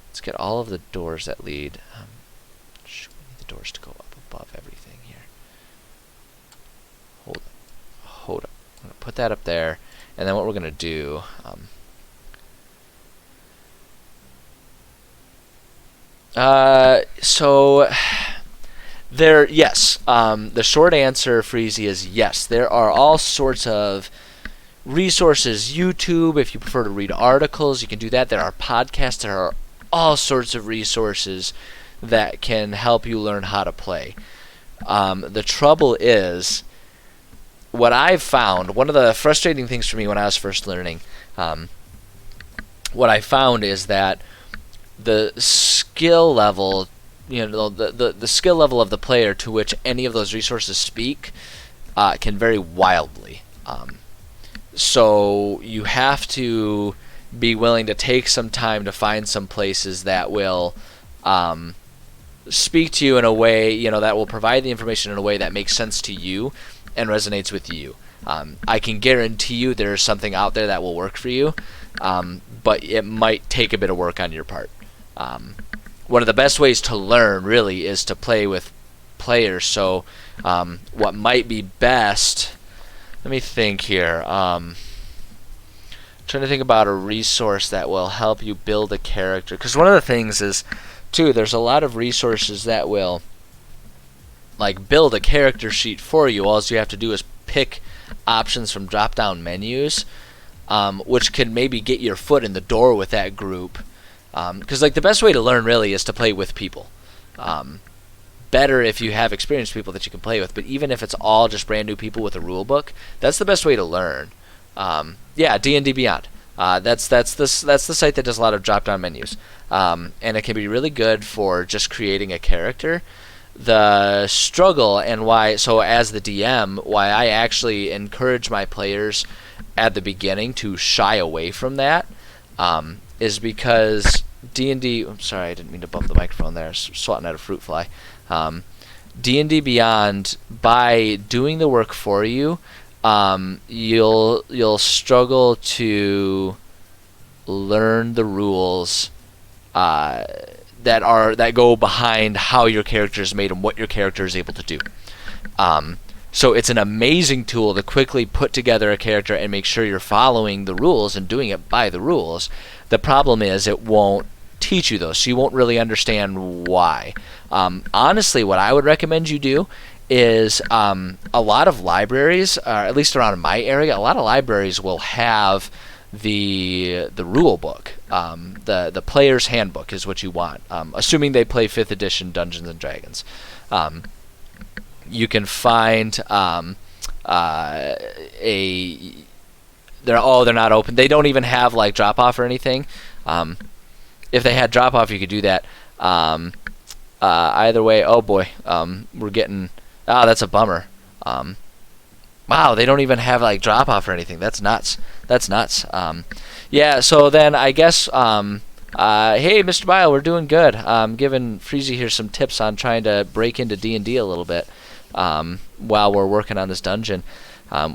S1: Let's get all of the doors that lead. We need the doors to go up above everything here. Hold up. I'm gonna put that up there, and then what we're gonna do. So there, yes. The short answer, Freezy, is yes. There are all sorts of resources. YouTube, if you prefer to read articles, you can do that. There are podcasts. There are all sorts of resources that can help you learn how to play. The trouble is, what I've found, one of the frustrating things for me when I was first learning, what I found is that the skill level, the skill level of the player to which any of those resources speak can vary wildly. So you have to be willing to take some time to find some places that will speak to you in a way, that will provide the information in a way that makes sense to you and resonates with you. I can guarantee you there's something out there that will work for you, but it might take a bit of work on your part. One of the best ways to learn really is to play with players. So what might be best, let me think here. Trying to think about a resource that will help you build a character, because one of the things is too, there's a lot of resources that will like build a character sheet for you. All you have to do is pick options from drop down menus, which can maybe get your foot in the door with that group, because like the best way to learn really is to play with people. Better if you have experienced people that you can play with, but even if it's all just brand new people with a rule book, that's the best way to learn. Yeah, D&D Beyond. That's the site that does a lot of drop down menus, and it can be really good for just creating a character. The struggle and why, so as the DM, why I actually encourage my players at the beginning to shy away from that, is because D&D. I'm sorry, I didn't mean to bump the microphone there. Swatting at a fruit fly. D&D Beyond, by doing the work for you, you'll struggle to learn the rules that go behind how your character is made and what your character is able to do. So it's an amazing tool to quickly put together a character and make sure you're following the rules and doing it by the rules. The problem is it won't teach you those, so you won't really understand why. Honestly, what I would recommend you do is a lot of libraries, at least around my area, a lot of libraries will have the rule book. The player's handbook is what you want, assuming they play 5th edition Dungeons and Dragons. You can find they're not open. They don't even have like drop off or anything. If they had drop off, you could do that. Either way, oh boy, we're getting. That's a bummer. Wow, they don't even have like drop off or anything. That's nuts. Yeah. So then I guess. Hey, Mr. Bile, we're doing good. Giving Freezy here some tips on trying to break into D&D a little bit while we're working on this dungeon.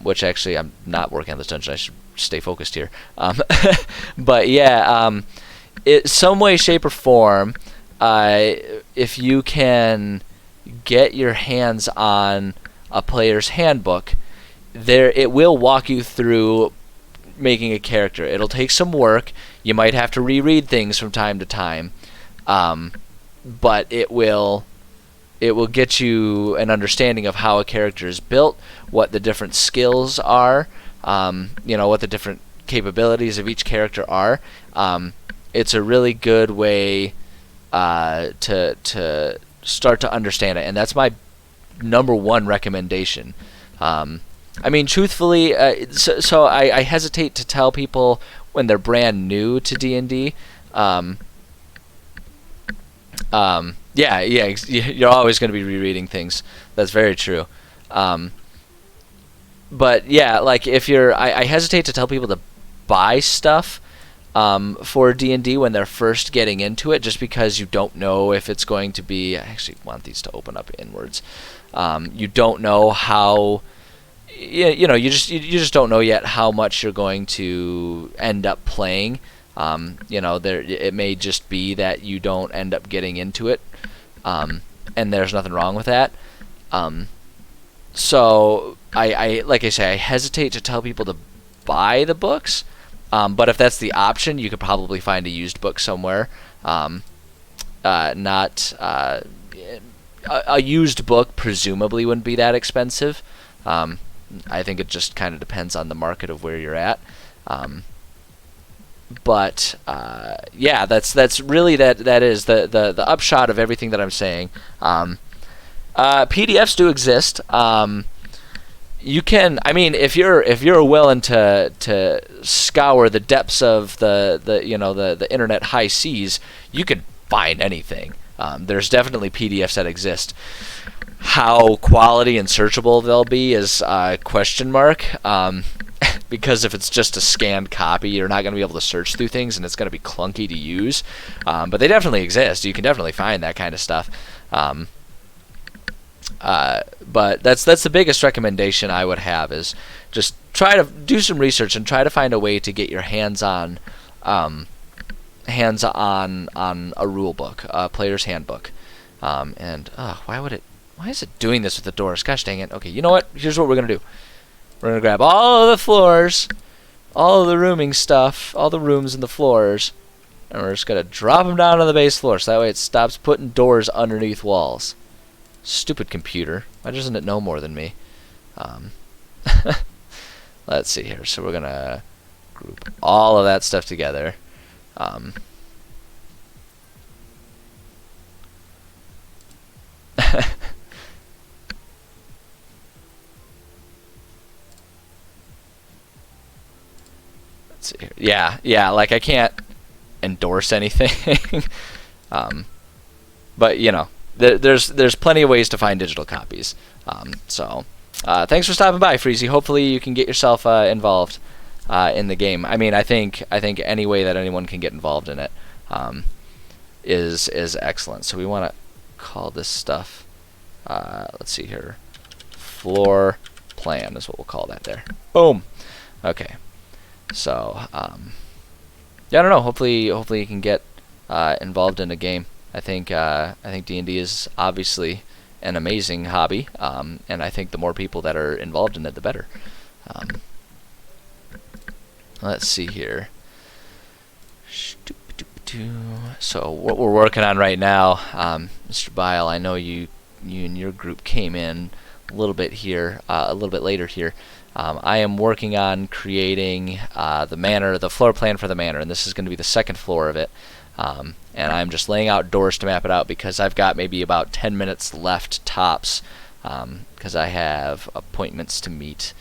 S1: Which actually I'm not working on this dungeon. I should stay focused here. But yeah. Some way, shape, or form, if you can get your hands on a player's handbook, it will walk you through making a character. It'll take some work. You might have to reread things from time to time, but it will get you an understanding of how a character is built, what the different skills are, what the different capabilities of each character are. It's a really good way to start to understand it, and that's my number one recommendation. I mean, truthfully, so I hesitate to tell people when they're brand new to D&D. You're always going to be rereading things. That's very true. But yeah, like if I hesitate to tell people to buy stuff for D&D when they're first getting into it, just because you don't know if it's going to be. I actually want these to open up inwards. You don't know how. You just don't know yet how much you're going to end up playing. It may just be that you don't end up getting into it, and there's nothing wrong with that. So I like I say, I hesitate to tell people to buy the books. But if that's the option, you could probably find a used book somewhere. A used book presumably wouldn't be that expensive. I think it just kind of depends on the market of where you're at. That's really that is the upshot of everything that I'm saying. PDFs do exist. You can, I mean, if you're willing to scour the depths of the internet high seas, you can find anything. There's definitely PDFs that exist. How quality and searchable they'll be is a question mark. Because if it's just a scanned copy, you're not going to be able to search through things, and it's going to be clunky to use. But they definitely exist. You can definitely find that kind of stuff. But that's the biggest recommendation I would have, is just try to do some research and try to find a way to get your hands on a rule book, a player's handbook. Why is it doing this with the doors? Gosh dang it. Okay, you know what? Here's what we're going to do. We're going to grab all of the floors, all of the rooming stuff, all the rooms and the floors, and we're just going to drop them down on the base floor, so that way it stops putting doors underneath walls. Stupid computer. Why doesn't it know more than me? Let's see here. So we're going to group all of that stuff together. Let's see here. yeah. Like I can't endorse anything. um, but you know, there's plenty of ways to find digital copies. So thanks for stopping by, Freezy. Hopefully you can get yourself involved in the game. I mean, I think any way that anyone can get involved in it is excellent. So we want to call this stuff. Let's see here. Floor plan is what we'll call that there. Boom. Okay. So yeah, I don't know. Hopefully you can get involved in a game. I think D&D is obviously an amazing hobby, and I think the more people that are involved in it, the better. Let's see here. So what we're working on right now, Mr. Bile, I know you and your group came in a little bit later here. I am working on creating the floor plan for the manor, and this is going to be the second floor of it. And I'm just laying out doors to map it out because I've got maybe about 10 minutes left tops, because I have appointments to meet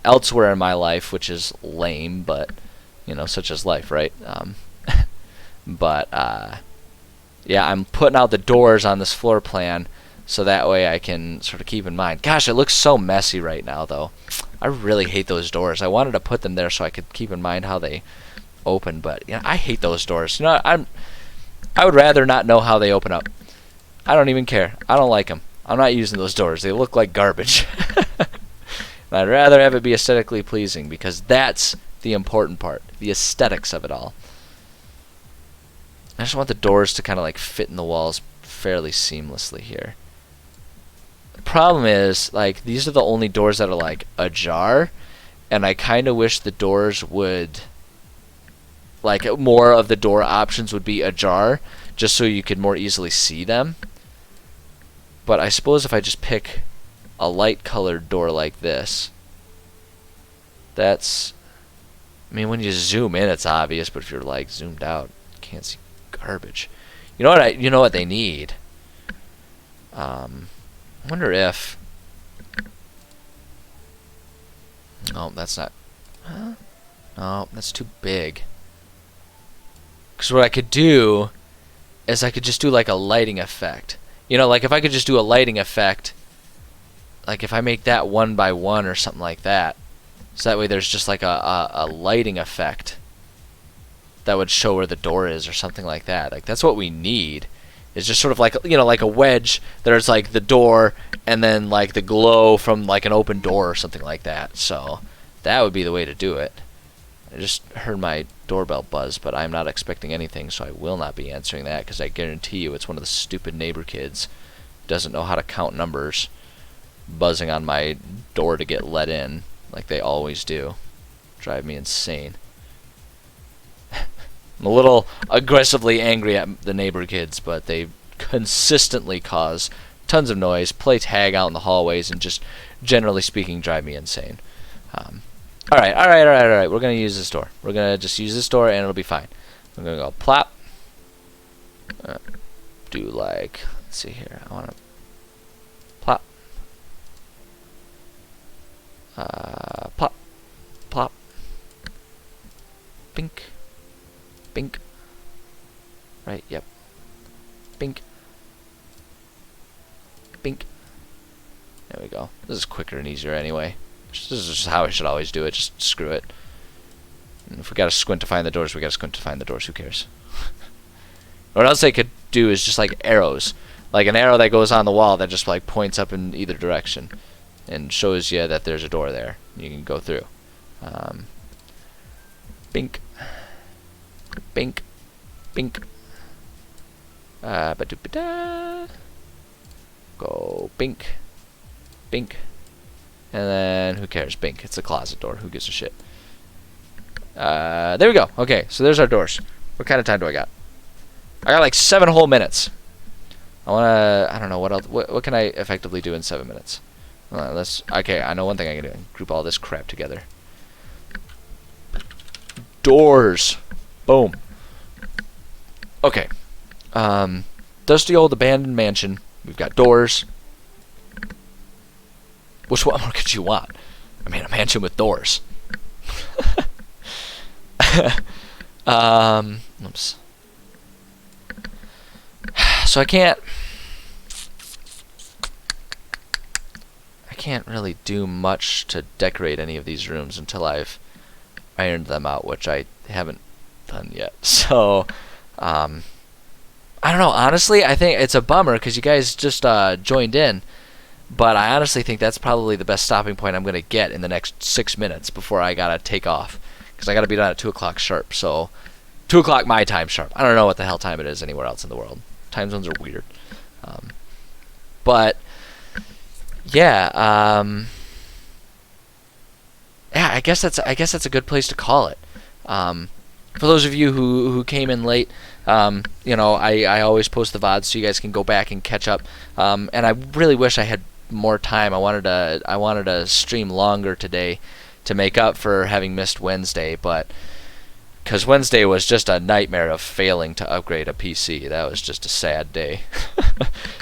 S1: elsewhere in my life, which is lame, but you know, such is life, right? But yeah, I'm putting out the doors on this floor plan so that way I can sort of keep in mind. Gosh, it looks so messy right now, though. I really hate those doors. I wanted to put them there so I could keep in mind how they open, but you know, I hate those doors. You know, I would rather not know how they open up. I don't even care. I don't like them. I'm not using those doors. They look like garbage. I'd rather have it be aesthetically pleasing, because that's the important part, the aesthetics of it all. I just want the doors to kind of like fit in the walls fairly seamlessly here. The problem is, like, these are the only doors that are like ajar, and I kind of wish the doors would, like, more of the door options would be ajar, just so you could more easily see them. But I suppose if I just pick a light colored door like this, that's, I mean, when you zoom in it's obvious, but if you're like zoomed out, you can't see garbage. You know what they need? I wonder if, oh, that's not, huh? No, that's too big. Because what I could do is I could just do like a lighting effect. You know, like if I could just do a lighting effect, like if I make that 1 by 1 or something like that, so that way there's just like a lighting effect that would show where the door is or something like that. Like that's what we need. It's just sort of like, you know, like a wedge. There's like the door and then like the glow from like an open door or something like that. So that would be the way to do it. I just heard my doorbell buzz, but I'm not expecting anything, so I will not be answering that, because I guarantee you it's one of the stupid neighbor kids who doesn't know how to count numbers buzzing on my door to get let in, like they always do. Drive me insane. I'm a little aggressively angry at the neighbor kids, but they consistently cause tons of noise, play tag out in the hallways, and just generally speaking drive me insane. Alright. We're going to use this door. We're going to just use this door and it'll be fine. I'm going to go plop. Do like, let's see here. I want to plop. Plop. Plop. Bink. Bink. Right, yep. Bink. Bink. There we go. This is quicker and easier anyway. This is just how I should always do it. Just screw it. And if we gotta squint to find the doors, we gotta squint to find the doors. Who cares? What else they could do is just like arrows. Like an arrow that goes on the wall that just like points up in either direction and shows you that there's a door there. You can go through. Bink. Bink. Bink. Ba-do-ba-da. Go bink. Bink. And then, who cares? Bink. It's a closet door. Who gives a shit? There we go. Okay, so there's our doors. What kind of time do I got? I got like 7 whole minutes. I don't know, what else, what can I effectively do in 7 minutes? Okay, I know one thing I can do. Group all this crap together. Doors. Boom. Okay. Dusty old abandoned mansion. We've got doors. Which one more could you want? I mean, a mansion with doors. Oops. So I can't really do much to decorate any of these rooms until I've ironed them out, which I haven't done yet. So, I don't know. Honestly, I think it's a bummer because you guys just joined in, but I honestly think that's probably the best stopping point I'm going to get in the next 6 minutes before I gotta take off, because I gotta be done at 2 o'clock sharp. So, 2 o'clock my time sharp. I don't know what the hell time it is anywhere else in the world. Time zones are weird. But yeah, yeah. I guess that's a good place to call it. For those of you who came in late, I always post the VODs so you guys can go back and catch up. And I really wish I had more time. I wanted to stream longer today to make up for having missed Wednesday, but because Wednesday was just a nightmare of failing to upgrade a PC. That was just a sad day.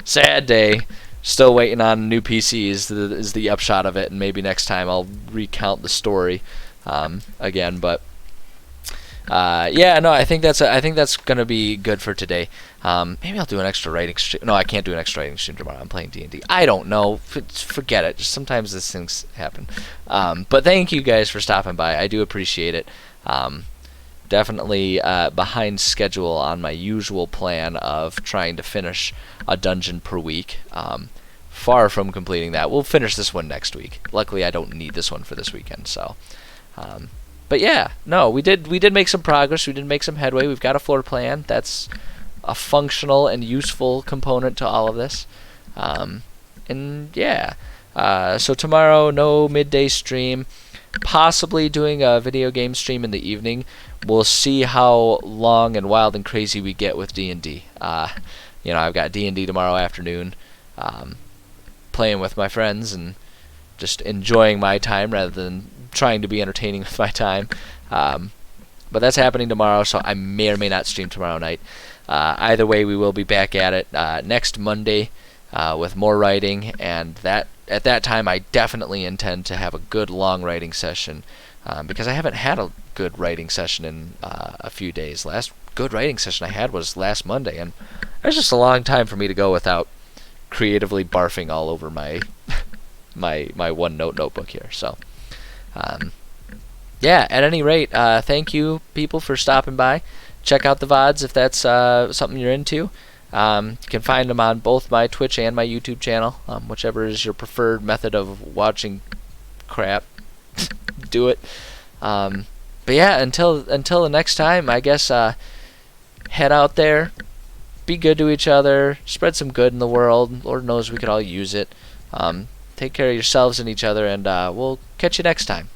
S1: Sad day. Still waiting on new PCs is the upshot of it, and maybe next time I'll recount the story again. But yeah, no, I think that's gonna be good for today. Maybe I'll do an extra writing stream. No, I can't do an extra writing stream tomorrow. I'm playing D&D. I don't know. Forget it. Just sometimes these things happen. But thank you guys for stopping by. I do appreciate it. Definitely behind schedule on my usual plan of trying to finish a dungeon per week. Far from completing that. We'll finish this one next week. Luckily, I don't need this one for this weekend. So, but yeah, no, we did make some progress. We did make some headway. We've got a floor plan. That's a functional and useful component to all of this. And yeah, so tomorrow, no midday stream. Possibly doing a video game stream in the evening. We'll see how long and wild and crazy we get with D&D. I've got D&D tomorrow afternoon, playing with my friends and just enjoying my time rather than trying to be entertaining with my time. But that's happening tomorrow, so I may or may not stream tomorrow night. Either way, we will be back at it next Monday with more writing, and at that time I definitely intend to have a good long writing session, because I haven't had a good writing session in a few days. Last good writing session I had was last Monday, and it's just a long time for me to go without creatively barfing all over my my OneNote notebook here. So yeah, at any rate, thank you people for stopping by. Check out the VODs if that's something you're into. You can find them on both my Twitch and my YouTube channel, whichever is your preferred method of watching crap. Do it. But yeah, until the next time, I guess head out there, be good to each other, spread some good in the world. Lord knows we could all use it. Take care of yourselves and each other, and we'll catch you next time.